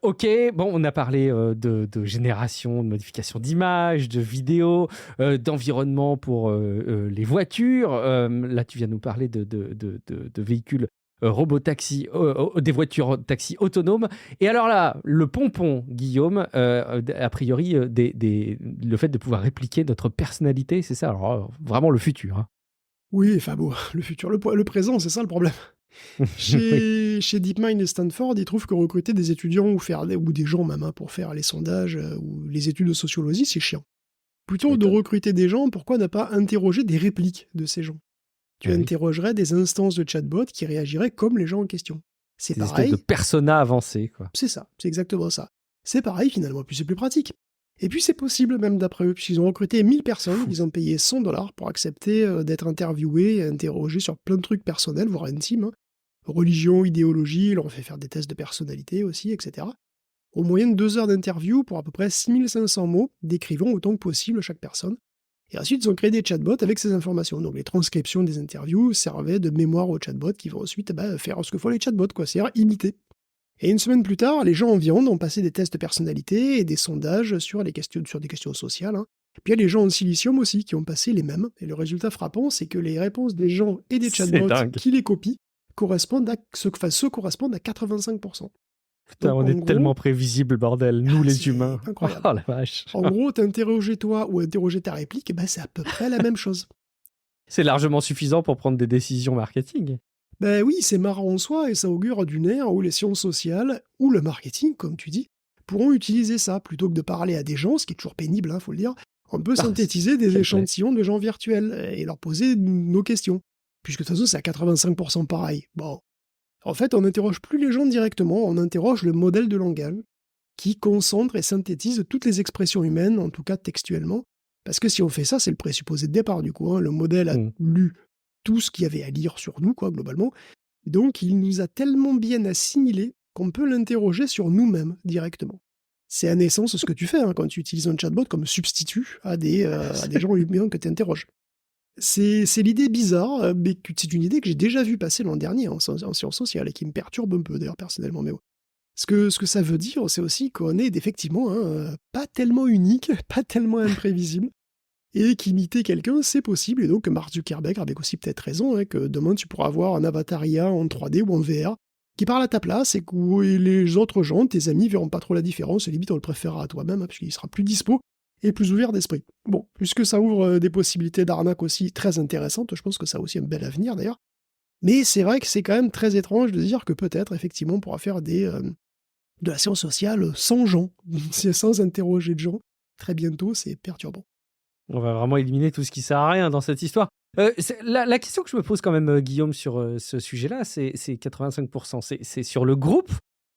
Ok, bon, on a parlé de génération, de modification d'images, de vidéos, d'environnement pour les voitures. Là, tu viens de nous parler de véhicules robotaxi, des voitures taxi autonomes. Et alors là, le pompon, Guillaume, a priori, le fait de pouvoir répliquer notre personnalité, c'est ça, alors vraiment le futur. Hein. Oui, enfin bon, le futur, le présent, c'est ça le problème. Oui. Chez DeepMind et Stanford, ils trouvent que recruter des étudiants ou des gens même pour faire les sondages ou les études de sociologie, c'est chiant. Tu Plutôt de m'étonnes. recruter des gens, pourquoi ne pas interroger des répliques de ces gens? Tu Ah oui. interrogerais des instances de chatbot qui réagiraient comme les gens en question. C'est Des espèces de pareil, persona avancés, quoi. c'est ça, c'est exactement ça. C'est pareil finalement, puis c'est plus pratique. Et puis c'est possible même d'après eux, puisqu'ils ont recruté 1000 personnes, ils ont payé 100 dollars pour accepter d'être interviewés et interrogés sur plein de trucs personnels, voire intimes, hein. Religion, idéologie, ils leur ont fait faire des tests de personnalité aussi, etc. Au moyen de 2 heures d'interview pour à peu près 6500 mots, décrivant autant que possible chaque personne. Et ensuite, ils ont créé des chatbots avec ces informations. Donc les transcriptions des interviews servaient de mémoire aux chatbots qui vont ensuite faire ce que font les chatbots, quoi, c'est-à-dire imiter. Et une semaine plus tard, les gens en viande ont passé des tests de personnalité et des sondages sur des questions sociales, hein. Puis il y a les gens en silicium aussi qui ont passé les mêmes. Et le résultat frappant, c'est que les réponses des gens et des C'est chatbots dingue. qui les copient correspondent à 85%. Putain, Donc on en est tellement gros, prévisibles, bordel, nous les c'est humains. incroyable. Oh la vache. En gros, t'interroger toi ou interroger ta réplique, c'est à peu près la même chose. C'est largement suffisant pour prendre des décisions marketing. Ben oui, c'est marrant en soi et ça augure d'une ère où les sciences sociales, ou le marketing, comme tu dis, pourront utiliser ça plutôt que de parler à des gens, ce qui est toujours pénible, hein, faut le dire. On peut Ah, synthétiser des quelle plaie. échantillons de gens virtuels et leur poser nos questions. Puisque de toute façon, c'est à 85% pareil. Bon. En fait, on n'interroge plus les gens directement, on interroge le modèle de langage qui concentre et synthétise toutes les expressions humaines, en tout cas textuellement. Parce que si on fait ça, c'est le présupposé de départ du coup, hein. Le modèle a lu tout ce qu'il y avait à lire sur nous, quoi, globalement. Donc, il nous a tellement bien assimilés qu'on peut l'interroger sur nous-mêmes directement. C'est à naissance ce que tu fais hein, quand tu utilises un chatbot comme substitut à des gens humains que tu interroges. C'est l'idée bizarre, mais c'est une idée que j'ai déjà vue passer l'an dernier en sciences sociales et qui me perturbe un peu d'ailleurs personnellement. Mais bon. Ce que ça veut dire, c'est aussi qu'on est effectivement pas tellement unique, pas tellement imprévisible, et qu'imiter quelqu'un, c'est possible. Et donc Mark Zuckerberg avait aussi peut-être raison, hein, que demain tu pourras avoir un avatar IA en 3D ou en VR qui parle à ta place et que les autres gens, tes amis, verront pas trop la différence. Et limite, on le préférera à toi-même, hein, puisqu'il sera plus dispo et plus ouvert d'esprit. Bon, puisque ça ouvre des possibilités d'arnaque aussi très intéressantes, je pense que ça a aussi un bel avenir d'ailleurs. Mais c'est vrai que c'est quand même très étrange de dire que peut-être, effectivement, on pourra faire de la science sociale sans gens, sans interroger de gens. Très bientôt, c'est perturbant. On va vraiment éliminer tout ce qui sert à rien dans cette histoire. La question que je me pose quand même, Guillaume, sur ce sujet-là, c'est 85%. C'est sur le groupe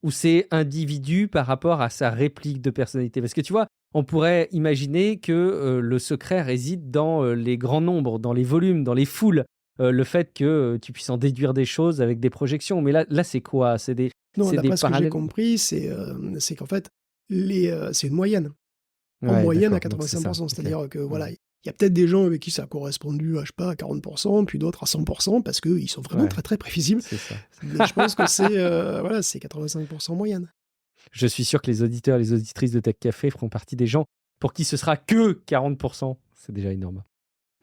ou c'est individu par rapport à sa réplique de personnalité? Parce que tu vois, on pourrait imaginer que le secret réside dans les grands nombres, dans les volumes, dans les foules. Le fait que tu puisses en déduire des choses avec des projections. Mais là c'est quoi? Non, C'est des d'après ce que j'ai parallèles? compris, c'est qu'en fait, c'est une moyenne. En Ouais, moyenne à d'accord, donc c'est ça. 85%. Ok. C'est-à-dire que Hmm. voilà, il y a peut-être des gens avec qui ça a correspondu à, je sais pas, à 40%, puis d'autres à 100%, parce qu'ils sont vraiment Ouais, très très prévisibles. c'est ça. Mais je pense que voilà, c'est 85% moyenne. Je suis sûr que les auditeurs et les auditrices de Tech Café feront partie des gens pour qui ce sera que 40%. C'est déjà énorme.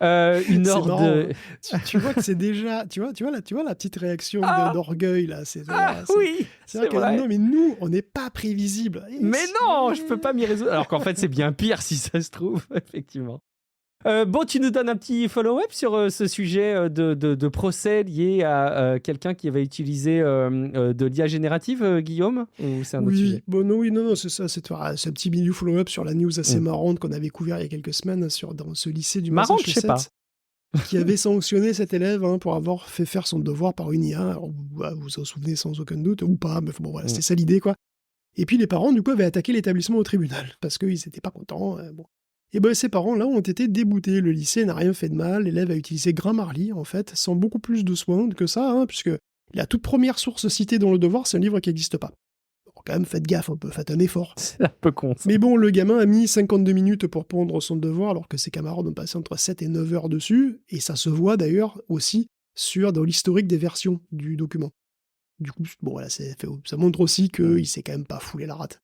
Une C'est marrant, horde. hein. Tu vois que c'est déjà, tu vois la petite réaction Ah, d'orgueil là. ah oui, C'est vrai c'est que vrai. non, mais nous, on n'est pas prévisible. Mais non, je peux pas m'y résoudre. Alors qu'en fait, c'est bien pire si ça se trouve, effectivement. Bon, tu nous donnes un petit follow-up sur ce sujet de procès lié à quelqu'un qui avait utilisé de l'IA générative, Guillaume? Ou c'est un autre Oui, sujet? bon, non, oui, non, c'est ça, c'est un petit mini follow-up sur la news assez Hmm. marrante qu'on avait couvert il y a quelques semaines dans ce lycée du Marrante, je sais pas. Massachusetts qui avait sanctionné cet élève pour avoir fait faire son devoir par une IA. Alors, vous vous en souvenez sans aucun doute, ou pas, mais bon, voilà, Hmm. c'était ça l'idée, quoi. Et puis les parents, du coup, avaient attaqué l'établissement au tribunal parce qu'ils n'étaient pas contents. Bon. Et ben ces parents, là, ont été déboutés. Le lycée n'a rien fait de mal. L'élève a utilisé Grammarly, en fait, sans beaucoup plus de soin que ça, hein, puisque la toute première source citée dans le devoir, c'est un livre qui n'existe pas. Alors, quand même, faites gaffe un peu, faites un effort. C'est un peu con, ça. Mais bon, le gamin a mis 52 minutes pour pondre son devoir, alors que ses camarades ont passé entre 7 et 9 heures dessus, et ça se voit d'ailleurs aussi dans l'historique des versions du document. Du coup, bon, voilà, ça montre aussi qu'il s'est quand même pas foulé la rate.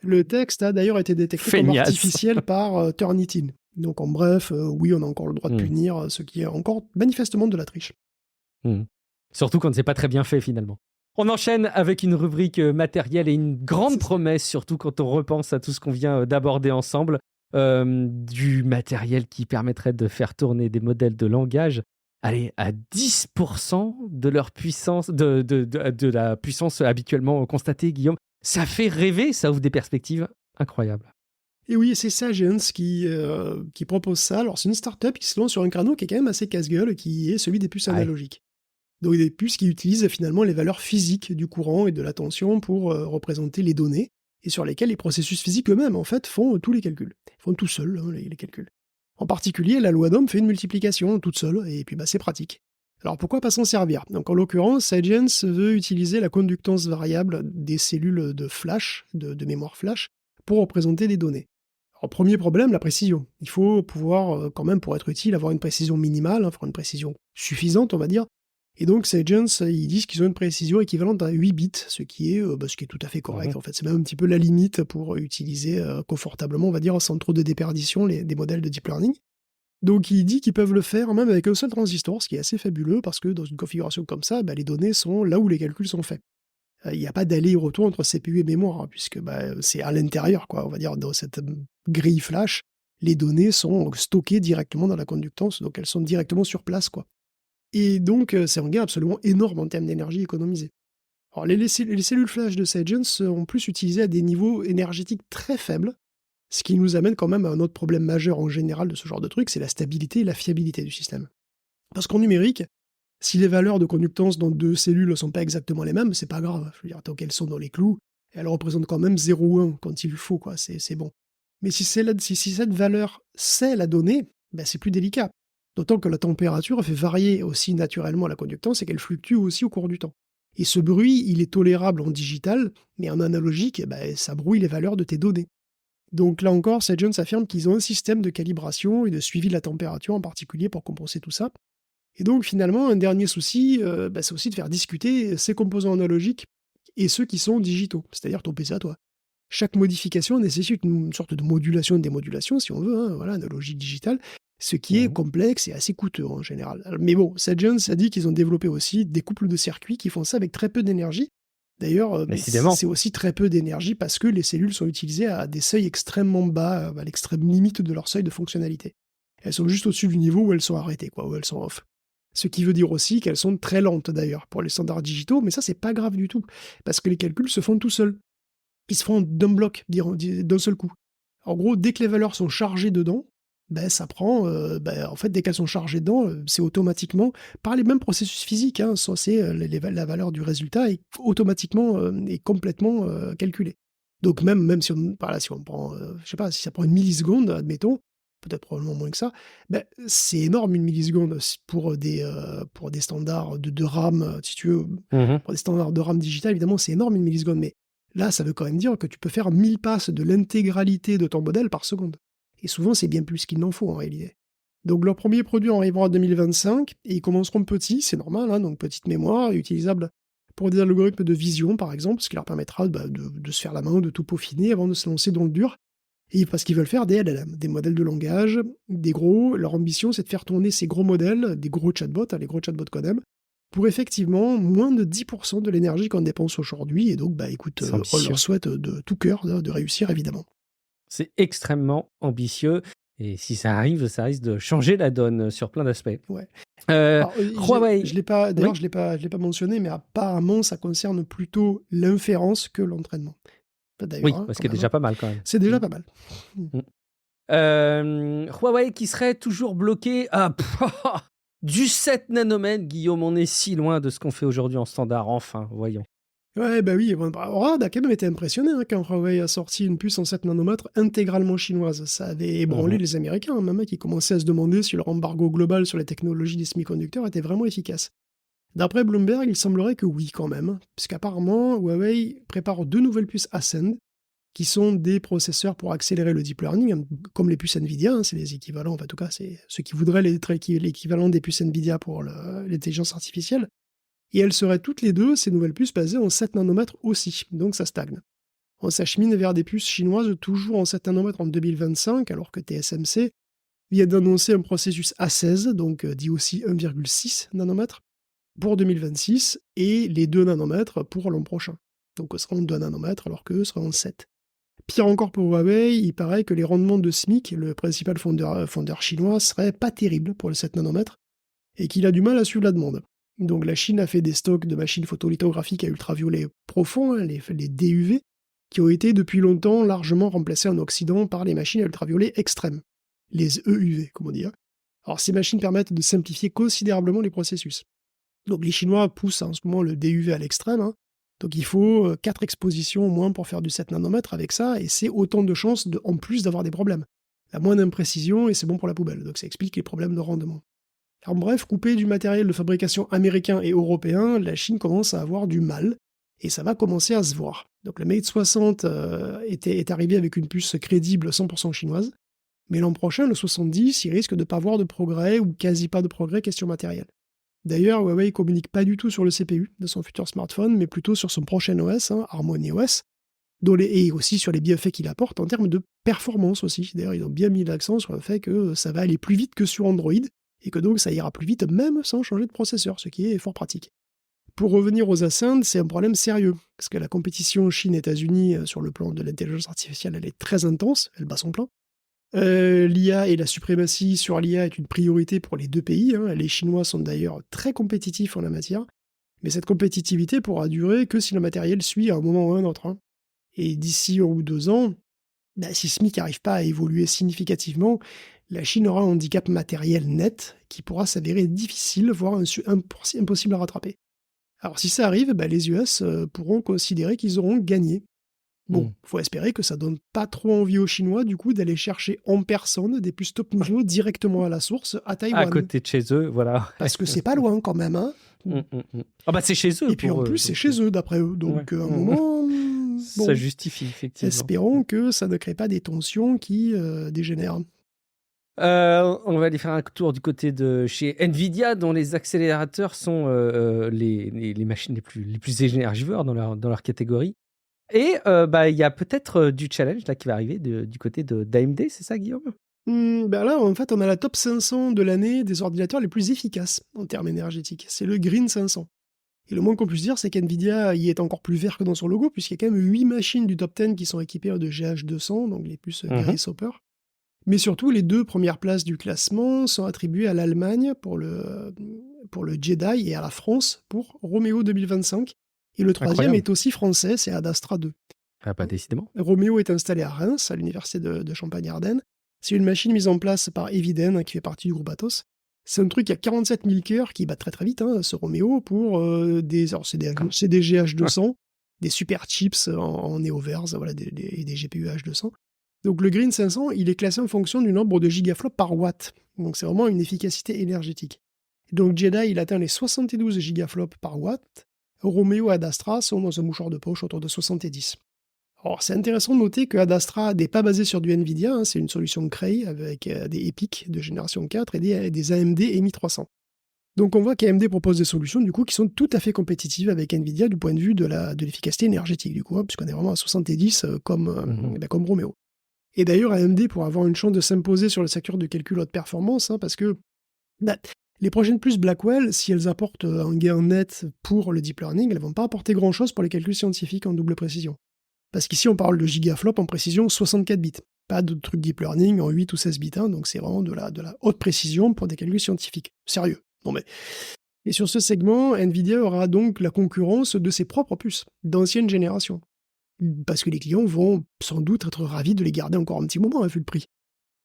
Le texte a d'ailleurs été détecté comme Feignasse. artificiel par Turnitin. Donc en bref, oui, on a encore le droit de punir ce qui est encore manifestement de la triche. Surtout quand c'est pas très bien fait finalement. On enchaîne avec une rubrique matérielle et une grande promesse, surtout quand on repense à tout ce qu'on vient d'aborder ensemble, du matériel qui permettrait de faire tourner des modèles de langage, allez, à 10% de leur puissance, de la puissance habituellement constatée, Guillaume. Ça fait rêver, ça ouvre des perspectives incroyables. Et oui, c'est Sagiens qui propose ça. Alors c'est une start-up qui se lance sur un créneau qui est quand même assez casse-gueule, qui est celui des puces analogiques. Donc des puces qui utilisent finalement les valeurs physiques du courant et de la tension pour représenter les données, et sur lesquelles les processus physiques eux-mêmes, en fait, font tous les calculs. Ils font tout seuls, hein, les calculs. En particulier, la loi d'Ohm fait une multiplication toute seule, et puis c'est pratique. Alors pourquoi pas s'en servir? Donc en l'occurrence, Sagiens veut utiliser la conductance variable des cellules de flash, de mémoire flash, pour représenter des données. Alors premier problème, la précision. Il faut pouvoir, quand même, pour être utile, avoir une précision minimale, faire une précision suffisante, on va dire. Et donc Sagiens, ils disent qu'ils ont une précision équivalente à 8 bits, ce qui est tout à fait correct. En fait, c'est même un petit peu la limite pour utiliser confortablement, on va dire, sans trop de déperdition, des modèles de deep learning. Donc il dit qu'ils peuvent le faire même avec un seul transistor, ce qui est assez fabuleux, parce que dans une configuration comme ça, les données sont là où les calculs sont faits. Il n'y a pas d'aller-retour entre CPU et mémoire, hein, puisque c'est à l'intérieur, quoi. On va dire, dans cette grille flash, les données sont stockées directement dans la conductance, donc elles sont directement sur place, quoi. Et donc, c'est un gain absolument énorme en termes d'énergie économisée. Alors, les cellules flash de Sagiens sont plus utilisées à des niveaux énergétiques très faibles, ce qui nous amène quand même à un autre problème majeur en général de ce genre de truc, c'est la stabilité et la fiabilité du système. Parce qu'en numérique, si les valeurs de conductance dans deux cellules ne sont pas exactement les mêmes, c'est pas grave. Je veux dire, tant qu'elles sont dans les clous, elles représentent quand même 0 ou 1 quand il faut, quoi. C'est bon. Mais si cette valeur c'est la donnée, c'est plus délicat. D'autant que la température fait varier aussi naturellement la conductance et qu'elle fluctue aussi au cours du temps. Et ce bruit, il est tolérable en digital, mais en analogique, ça brouille les valeurs de tes données. Donc là encore, Sedgens affirme qu'ils ont un système de calibration et de suivi de la température en particulier pour compenser tout ça. Et donc finalement, un dernier souci, c'est aussi de faire discuter ces composants analogiques et ceux qui sont digitaux, c'est-à-dire ton PC à toi. Chaque modification nécessite une sorte de modulation et de démodulation, si on veut, hein, voilà, analogique digitale, ce qui est complexe et assez coûteux en général. Mais bon, Sedgens a dit qu'ils ont développé aussi des couples de circuits qui font ça avec très peu d'énergie. D'ailleurs, c'est aussi très peu d'énergie parce que les cellules sont utilisées à des seuils extrêmement bas, à l'extrême limite de leur seuil de fonctionnalité. Elles sont juste au-dessus du niveau où elles sont arrêtées, où elles sont off. Ce qui veut dire aussi qu'elles sont très lentes d'ailleurs pour les standards digitaux, mais ça c'est pas grave du tout, parce que les calculs se font tout seuls. Ils se font d'un bloc, d'un seul coup. En gros, dès que les valeurs sont chargées dedans, ça prend, en fait, dès qu'elles sont chargées dedans, c'est automatiquement, par les mêmes processus physiques, hein, la valeur du résultat est automatiquement et complètement calculée. Donc même si on prend, je sais pas, si ça prend une milliseconde, admettons, peut-être probablement moins que ça, c'est énorme une milliseconde pour des standards de RAM, si tu veux, pour des standards de RAM digital, évidemment, c'est énorme une milliseconde, mais là, ça veut quand même dire que tu peux faire 1000 passes de l'intégralité de ton modèle par seconde. Et souvent, c'est bien plus qu'il n'en faut en réalité. Donc leurs premiers produits arriveront en 2025, et ils commenceront petits, c'est normal, hein, donc petite mémoire, utilisable pour des algorithmes de vision par exemple, ce qui leur permettra de se faire la main, de tout peaufiner avant de se lancer dans le dur. Et parce qu'ils veulent faire des LLM, des modèles de langage, des gros. Leur ambition, c'est de faire tourner ces gros modèles, des gros chatbots, les gros chatbots qu'on aime, pour effectivement moins de 10% de l'énergie qu'on dépense aujourd'hui. Et donc, écoute, on leur souhaite de tout cœur de réussir, évidemment. C'est extrêmement ambitieux. Et si ça arrive, ça risque de changer la donne sur plein d'aspects. Ouais. Huawei. Je l'ai pas mentionné, mais apparemment, ça concerne plutôt l'inférence que l'entraînement. Oui, ce qui est déjà pas mal quand même. C'est déjà pas mal. Huawei qui serait toujours bloqué à du 7 nanomètres. Guillaume, on est si loin de ce qu'on fait aujourd'hui en standard. Enfin, voyons. Ouais, oui. Rad a quand même été impressionné quand Huawei a sorti une puce en 7 nanomètres intégralement chinoise. Ça avait ébranlé les Américains, même, qui commençaient à se demander si leur embargo global sur les technologies des semi-conducteurs était vraiment efficace. D'après Bloomberg, il semblerait que oui quand même, puisqu'apparemment Huawei prépare 2 nouvelles puces Ascend, qui sont des processeurs pour accélérer le deep learning, comme les puces Nvidia, c'est les équivalents, en tout cas c'est ceux qui voudraient l'équivalent des puces Nvidia pour l'intelligence artificielle, et elles seraient toutes les deux, ces nouvelles puces, basées en 7 nanomètres aussi, donc ça stagne. On s'achemine vers des puces chinoises toujours en 7 nanomètres en 2025, alors que TSMC vient d'annoncer un processus A16, donc dit aussi 1,6 nanomètres, pour 2026, et les 2 nanomètres pour l'an prochain. Donc ce sera en 2 nanomètres, alors qu'eux seront en 7. Pire encore pour Huawei, il paraît que les rendements de SMIC, le principal fondeur chinois, seraient pas terribles pour le 7 nanomètres, et qu'il a du mal à suivre la demande. Donc la Chine a fait des stocks de machines photolithographiques à ultraviolets profonds, les DUV, qui ont été depuis longtemps largement remplacés en Occident par les machines à ultraviolets extrêmes, les EUV, comme on dit. Alors ces machines permettent de simplifier considérablement les processus. Donc les Chinois poussent en ce moment le DUV à l'extrême, donc il faut 4 expositions au moins pour faire du 7 nanomètres avec ça, et c'est autant de chances en plus d'avoir des problèmes. La moindre imprécision, et c'est bon pour la poubelle, donc ça explique les problèmes de rendement. Alors bref, coupé du matériel de fabrication américain et européen, la Chine commence à avoir du mal, et ça va commencer à se voir. Donc le Mate 60 est arrivé avec une puce crédible 100% chinoise, mais l'an prochain, le 70, il risque de ne pas avoir de progrès, ou quasi pas de progrès question matérielle. D'ailleurs, Huawei communique pas du tout sur le CPU de son futur smartphone, mais plutôt sur son prochain OS, HarmonyOS, et aussi sur les bienfaits qu'il apporte en termes de performance aussi. D'ailleurs, ils ont bien mis l'accent sur le fait que ça va aller plus vite que sur Android, et que donc ça ira plus vite même sans changer de processeur, ce qui est fort pratique. Pour revenir aux Ascend, c'est un problème sérieux, parce que la compétition Chine-États-Unis sur le plan de l'intelligence artificielle, elle est très intense, elle bat son plein. L'IA et la suprématie sur l'IA est une priorité pour les deux pays. Les Chinois sont d'ailleurs très compétitifs en la matière, mais cette compétitivité pourra durer que si le matériel suit à un moment ou à un autre. Et d'ici 1 ou 2 ans, si SMIC n'arrive pas à évoluer significativement, la Chine aura un handicap matériel net qui pourra s'avérer difficile, voire impossible à rattraper. Alors si ça arrive, les US pourront considérer qu'ils auront gagné. Bon, faut espérer que ça donne pas trop envie aux Chinois, du coup, d'aller chercher en personne des puces top niveau directement à la source, à Taïwan. À côté de chez eux, voilà. Parce que c'est pas loin quand même, c'est chez eux. Et puis en plus, c'est chez eux, d'après eux. Donc, à un moment... Ça bon, justifie, effectivement. espérons que ça ne crée pas des tensions qui dégénèrent. On va aller faire un tour du côté de chez Nvidia, dont les accélérateurs sont les machines les plus énergivores dans leur catégorie. Et bah, il y a peut-être du challenge là, qui va arriver du côté d'AMD, c'est ça, Guillaume? Ben là, en fait, on a la top 500 de l'année des ordinateurs les plus efficaces en termes énergétiques. C'est le Green 500. Et le moins qu'on puisse dire, c'est qu'NVIDIA y est encore plus vert que dans son logo, puisqu'il y a quand même 8 machines du top 10 qui sont équipées de GH200, donc les puces Grace Hopper. Mais surtout, les 2 premières places du classement sont attribuées à l'Allemagne pour le Jedi et à la France pour Romeo 2025. Et le troisième Incroyable. est aussi français, c'est Adastra 2. Ah, pas décidément. Romeo est installé à Reims, à l'université de Champagne-Ardenne. C'est une machine mise en place par Eviden, qui fait partie du groupe Atos. C'est un truc qui a 47 000 cœurs, qui bat très très vite, ce Romeo, pour c'est des GH200, des super chips en Neoverse, voilà, des GPU H200. Donc le Green 500, il est classé en fonction du nombre de gigaflops par watt. Donc c'est vraiment une efficacité énergétique. Donc Jedi, il atteint les 72 gigaflops par watt. Romeo et Adastra sont dans un mouchoir de poche autour de 70. Alors, c'est intéressant de noter que Adastra n'est pas basé sur du NVIDIA, c'est une solution Cray avec des EPYC de génération 4 et des AMD MI 300. Donc on voit qu'AMD propose des solutions du coup qui sont tout à fait compétitives avec NVIDIA du point de vue de l'efficacité énergétique du coup, puisqu'on est vraiment à 70 comme Romeo. Et d'ailleurs AMD pour avoir une chance de s'imposer sur le secteur de calcul haute performance, parce que les prochaines puces Blackwell, si elles apportent un gain net pour le deep learning, elles ne vont pas apporter grand-chose pour les calculs scientifiques en double précision. Parce qu'ici, on parle de gigaflop en précision 64 bits. Pas de truc deep learning en 8 ou 16 bits. Donc c'est vraiment de la haute précision pour des calculs scientifiques. Sérieux. Non mais... Et sur ce segment, Nvidia aura donc la concurrence de ses propres puces, d'ancienne génération. Parce que les clients vont sans doute être ravis de les garder encore un petit moment, vu le prix.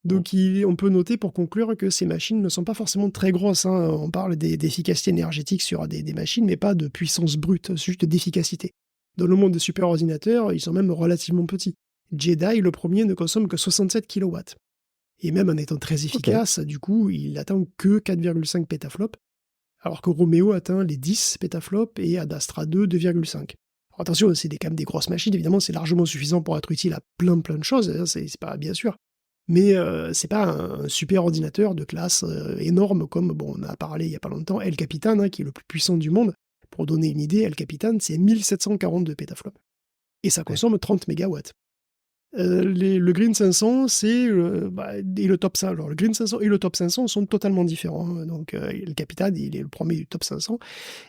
Donc on peut noter pour conclure que ces machines ne sont pas forcément très grosses. On parle d'efficacité énergétique sur des machines, mais pas de puissance brute, juste d'efficacité. Dans le monde des super-ordinateurs, ils sont même relativement petits. Jedi, le premier, ne consomme que 67 kW. Et même en étant très efficace, du coup, il atteint que 4,5 pétaflops, alors que Romeo atteint les 10 pétaflops et Adastra 2, 2,5. Alors attention, c'est quand même des grosses machines, évidemment, c'est largement suffisant pour être utile à plein de choses, c'est pas bien sûr. Mais c'est pas un super ordinateur de classe énorme comme, on a parlé il y a pas longtemps, El Capitan, qui est le plus puissant du monde. Pour donner une idée, El Capitan, c'est 1742 pétaflops. Et ça consomme 30 mégawatts. Le Green 500, c'est et le top 500. Alors, le Green 500 et le top 500 sont totalement différents. Donc, El Capitan, il est le premier du top 500,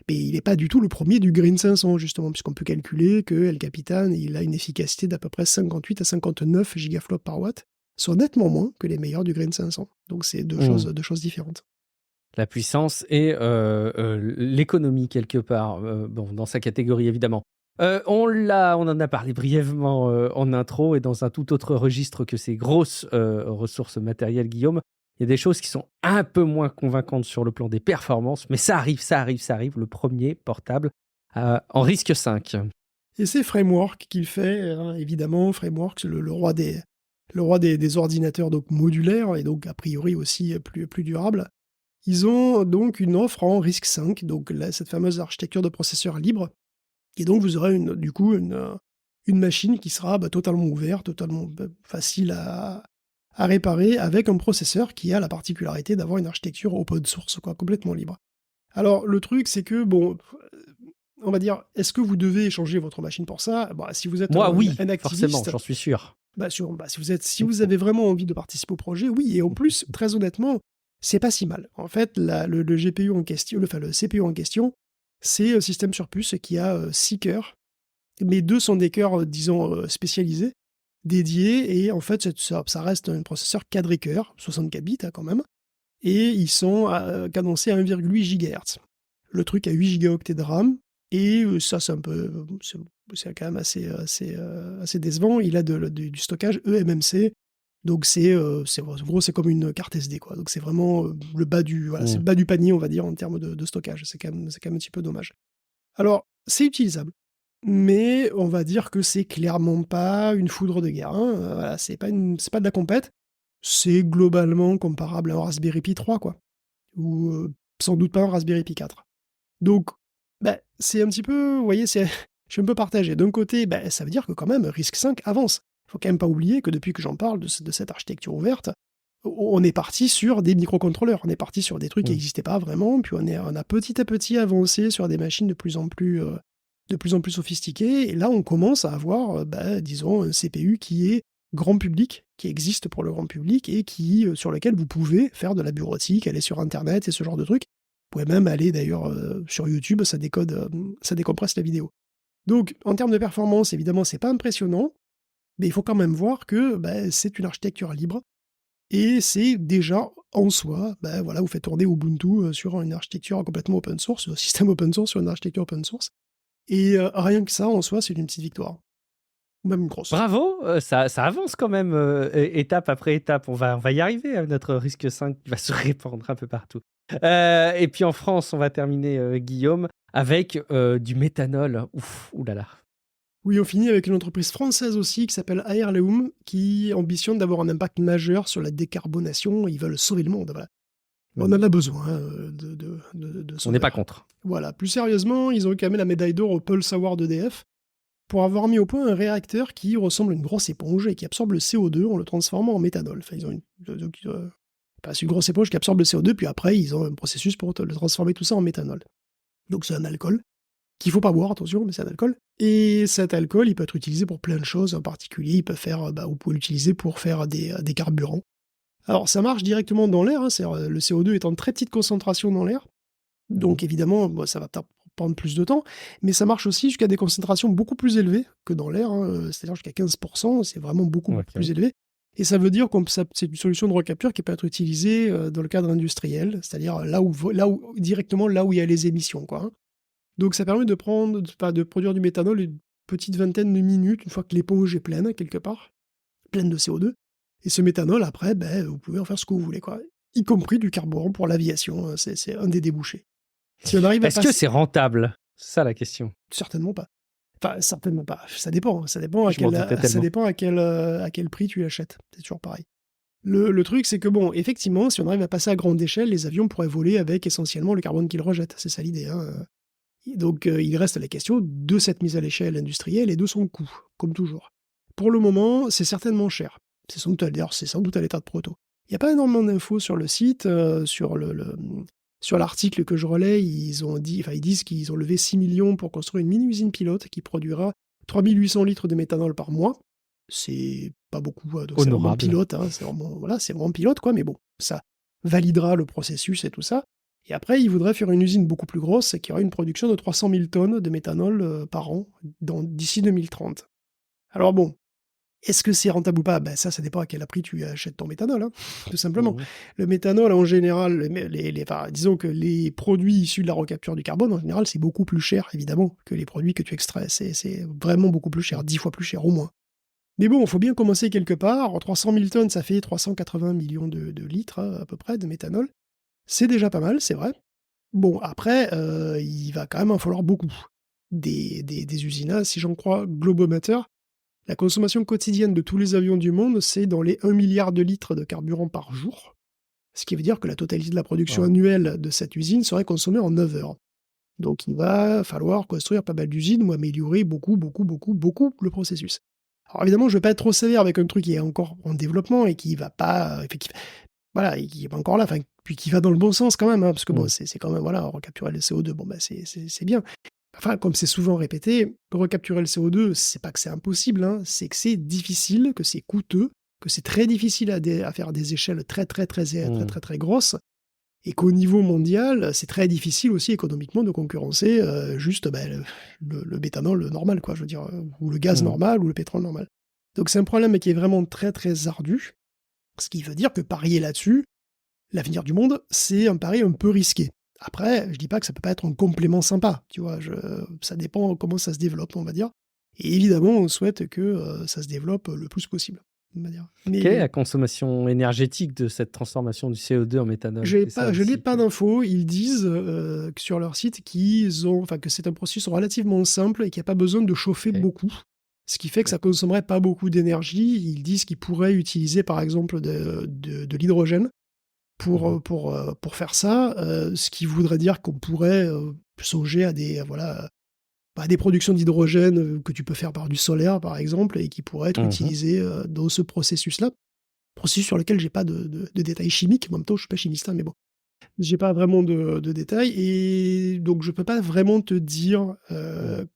mais il n'est pas du tout le premier du Green 500, justement, puisqu'on peut calculer que El Capitan, il a une efficacité d'à peu près 58 à 59 gigaflops par watt, soit nettement moins que les meilleurs du Green 500. Donc, c'est deux choses différentes. La puissance et l'économie, quelque part, dans sa catégorie, évidemment. On en a parlé brièvement en intro et dans un tout autre registre que ces grosses ressources matérielles, Guillaume. Il y a des choses qui sont un peu moins convaincantes sur le plan des performances, mais ça arrive. Le premier portable en risque 5. Et c'est Framework qu'il fait, évidemment. Framework, c'est le roi des ordinateurs donc modulaires et donc a priori aussi plus durables. Ils ont donc une offre en RISC-V, donc là, cette fameuse architecture de processeur libre. Et donc vous aurez une machine qui sera totalement ouverte, totalement facile à réparer, avec un processeur qui a la particularité d'avoir une architecture open source, complètement libre. Alors le truc, c'est que, on va dire, est-ce que vous devez échanger votre machine pour ça ? Si vous êtes un activiste, forcément, j'en suis sûr. Si vous avez vraiment envie de participer au projet, oui, et en plus, très honnêtement, c'est pas si mal. En fait, le GPU en question, le CPU en question, c'est un système sur puce qui a 6 cœurs, mais 2 sont des cœurs, disons, spécialisés, dédiés, et en fait, ça reste un processeur quadricœur, 64 bits quand même, et ils sont cadencés à 1,8 GHz. Le truc a 8 Go de RAM, et ça, c'est quand même assez décevant. Il a du stockage eMMC, donc en gros, c'est comme une carte SD, quoi. Donc c'est vraiment le bas du panier, on va dire, en termes de stockage. C'est quand même un petit peu dommage. Alors, c'est utilisable, mais on va dire que c'est clairement pas une foudre de guerre. Voilà, c'est pas de la compète. C'est globalement comparable à un Raspberry Pi 3, quoi. Ou sans doute pas un Raspberry Pi 4. Donc, c'est un petit peu, vous voyez, Je suis un peu partagé. D'un côté, ça veut dire que quand même, RISC-V avance. Il faut quand même pas oublier que depuis que j'en parle de cette architecture ouverte, on est parti sur des microcontrôleurs, on est parti sur des trucs qui n'existaient pas vraiment, puis on a petit à petit avancé sur des machines de plus en plus sophistiquées, et là on commence à avoir, disons, un CPU qui est grand public, qui existe pour le grand public, et sur lequel vous pouvez faire de la bureautique, aller sur Internet et ce genre de trucs. Vous pouvez même aller d'ailleurs sur YouTube, ça décompresse la vidéo. Donc en termes de performance, évidemment, c'est pas impressionnant, mais il faut quand même voir que c'est une architecture libre, et c'est déjà en soi, vous faites tourner Ubuntu sur une architecture complètement open source, un système open source sur une architecture open source, et rien que ça en soi, c'est une petite victoire. Ou même une grosse. Bravo, ça avance quand même, étape après étape. On va y arriver à notre RISC-V qui va se répandre un peu partout. Et puis en France, on va terminer, Guillaume, avec du méthanol. Ouf, oulala. Oui, on finit avec une entreprise française aussi qui s'appelle Airleum, qui ambitionne d'avoir un impact majeur sur la décarbonation. Ils veulent sauver le monde. Voilà. On en a besoin de On n'est pas contre. Voilà. Plus sérieusement, ils ont eu quand même la médaille d'or au Pulse Award d'EDF pour avoir mis au point un réacteur qui ressemble à une grosse éponge et qui absorbe le CO2 en le transformant en méthanol. Enfin, ils ont une grosse éponge qui absorbe le CO2, puis après, ils ont un processus pour le transformer tout ça en méthanol. Donc c'est un alcool qu'il ne faut pas boire, attention, mais c'est un alcool. Et cet alcool, il peut être utilisé pour plein de choses. En particulier, vous pouvez l'utiliser pour faire des carburants. Alors, ça marche directement dans l'air, le CO2 est en très petite concentration dans l'air. Donc, évidemment, ça va prendre plus de temps, mais ça marche aussi jusqu'à des concentrations beaucoup plus élevées que dans l'air, c'est-à-dire jusqu'à 15%, c'est vraiment beaucoup plus élevé. Et ça veut dire que c'est une solution de recapture qui peut être utilisée dans le cadre industriel, c'est-à-dire directement là où il y a les émissions, quoi. Donc ça permet de produire du méthanol une petite vingtaine de minutes, une fois que l'éponge est pleine, quelque part, pleine de CO2. Et ce méthanol, après, vous pouvez en faire ce que vous voulez, quoi. Y compris du carburant pour l'aviation, c'est un des débouchés. Si on arrive Est-ce que c'est rentable? C'est ça la question. Certainement pas. Enfin, certainement pas. Ça dépend à quel prix tu l'achètes. C'est toujours pareil. Le truc, c'est que effectivement, si on arrive à passer à grande échelle, les avions pourraient voler avec essentiellement le carbone qu'ils rejettent. C'est ça l'idée, Donc, il reste la question de cette mise à l'échelle industrielle et de son coût, comme toujours. Pour le moment, c'est certainement cher. C'est sans doute à l'état de proto. Il n'y a pas énormément d'infos sur le site, sur l'article que je relais, ils disent qu'ils ont levé 6 millions pour construire une mini-usine pilote qui produira 3800 litres de méthanol par mois. C'est pas beaucoup, donc c'est vraiment pilote, c'est vraiment pilote, quoi, mais bon, ça validera le processus et tout ça. Et après, ils voudraient faire une usine beaucoup plus grosse qui aura une production de 300 000 tonnes de méthanol par an d'ici 2030. Alors bon, est-ce que c'est rentable ou pas ? Ça dépend à quel prix tu achètes ton méthanol, tout simplement. Le méthanol, en général, disons que les produits issus de la recapture du carbone, en général, c'est beaucoup plus cher, évidemment, que les produits que tu extrais. C'est vraiment beaucoup plus cher, 10 fois plus cher au moins. Mais bon, il faut bien commencer quelque part. 300 000 tonnes, ça fait 380 millions de litres, à peu près, de méthanol. C'est déjà pas mal, c'est vrai. Bon, après, il va quand même en falloir beaucoup. Des usinats, si j'en crois Globometer, la consommation quotidienne de tous les avions du monde, c'est dans les 1 milliard de litres de carburant par jour. Ce qui veut dire que la totalité de la production annuelle de cette usine serait consommée en 9 heures. Donc il va falloir construire pas mal d'usines ou améliorer beaucoup le processus. Alors évidemment, je ne vais pas être trop sévère avec un truc qui est encore en développement et qui va pas... qui est pas encore là, puis qui va dans le bon sens quand même, parce que c'est quand même, recapturer le CO2, c'est bien. Enfin, comme c'est souvent répété, recapturer le CO2, c'est pas que c'est impossible, c'est que c'est difficile, que c'est coûteux, que c'est très difficile à faire à des échelles très grosses, et qu'au niveau mondial, c'est très difficile aussi économiquement de concurrencer juste le méthanol normal, quoi, je veux dire, ou le gaz normal, ou le pétrole normal. Donc c'est un problème qui est vraiment très ardu, ce qui veut dire que parier là-dessus, l'avenir du monde, c'est un pari un peu risqué. Après, je dis pas que ça peut pas être un complément sympa, tu vois, ça dépend comment ça se développe, on va dire. Et évidemment, on souhaite que ça se développe le plus possible, on va dire. Quelle est la consommation énergétique de cette transformation du CO2 en méthanol ? Je n'ai pas d'infos. Ils disent sur leur site que c'est un processus relativement simple et qu'il n'y a pas besoin de chauffer beaucoup. Ce qui fait que ça ne consommerait pas beaucoup d'énergie. Ils disent qu'ils pourraient utiliser par exemple de l'hydrogène pour faire ça, ce qui voudrait dire qu'on pourrait songer à des des productions d'hydrogène que tu peux faire par du solaire, par exemple, et qui pourraient être utilisées dans ce processus-là. Processus sur lequel j'ai pas de détails chimiques. En même temps, je suis pas chimiste, mais bon. J'ai pas vraiment de détails, et donc je peux pas vraiment te dire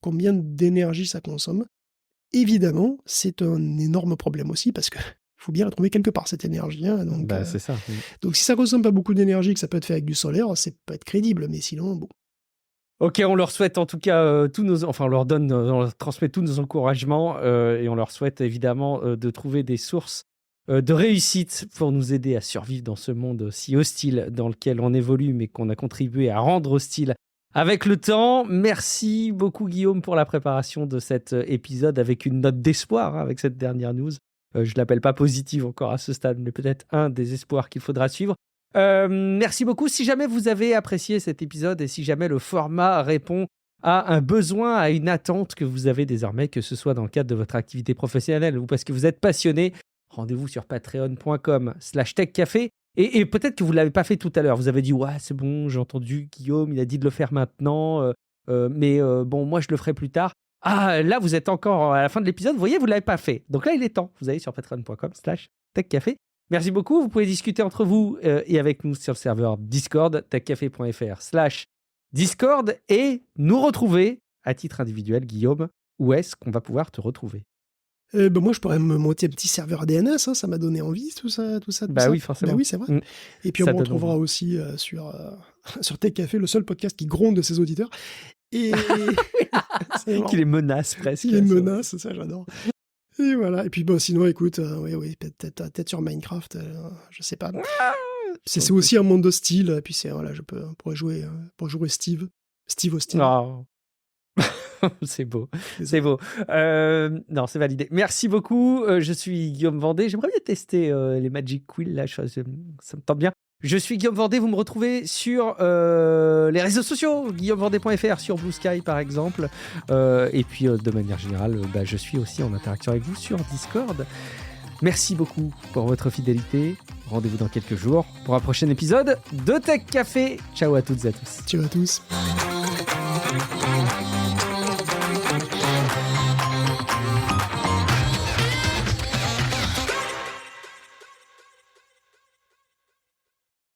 combien d'énergie ça consomme. Évidemment, c'est un énorme problème aussi, parce que faut bien la trouver quelque part, cette énergie. Hein, donc, c'est ça. donc si ça consomme pas beaucoup d'énergie, que ça peut être fait avec du solaire, c'est peut être crédible, mais sinon, bon. Ok, on leur souhaite en tout cas on leur transmet tous nos encouragements et on leur souhaite évidemment de trouver des sources de réussite pour nous aider à survivre dans ce monde si hostile dans lequel on évolue, mais qu'on a contribué à rendre hostile avec le temps. Merci beaucoup Guillaume pour la préparation de cet épisode avec une note d'espoir, hein, avec cette dernière news. Je ne l'appelle pas positive encore à ce stade, mais peut-être un des espoirs qu'il faudra suivre. Merci beaucoup. Si jamais vous avez apprécié cet épisode et si jamais le format répond à un besoin, à une attente que vous avez désormais, que ce soit dans le cadre de votre activité professionnelle ou parce que vous êtes passionné, rendez-vous sur patreon.com/techcafé. Et peut-être que vous ne l'avez pas fait tout à l'heure. Vous avez dit, ouais, c'est bon, j'ai entendu Guillaume, il a dit de le faire maintenant, mais bon, moi, je le ferai plus tard. Ah, là, vous êtes encore à la fin de l'épisode, vous voyez, vous ne l'avez pas fait. Donc là, il est temps. Vous allez sur patreon.com/techcafé. Merci beaucoup. Vous pouvez discuter entre vous et avec nous sur le serveur Discord, techcafé.fr/Discord, et nous retrouver à titre individuel. Guillaume, où est-ce qu'on va pouvoir te retrouver? Moi, je pourrais me monter un petit serveur DNS, hein, ça m'a donné envie, tout ça. Oui, forcément. Bah oui, c'est vrai. Et puis, on me retrouvera aussi sur Tech Café, le seul podcast qui gronde de ses auditeurs. Et qui les menace presque. Qui les menace, ça, j'adore. Et voilà. Et puis, sinon, écoute, oui, peut-être sur Minecraft, je sais pas. C'est aussi un monde hostile. Et puis, je pourrais jouer Steve Austin. Oh. C'est beau, c'est beau. Non, c'est validé. Merci beaucoup. Je suis Guillaume Vendée. J'aimerais bien tester les Magic Quill, là, ça me tente bien. Je suis Guillaume Vendée. Vous me retrouvez sur les réseaux sociaux, guillaumevendée.fr, sur Blue Sky par exemple. Et puis, de manière générale, je suis aussi en interaction avec vous sur Discord. Merci beaucoup pour votre fidélité. Rendez-vous dans quelques jours pour un prochain épisode de Tech Café. Ciao à toutes et à tous. Ciao à tous.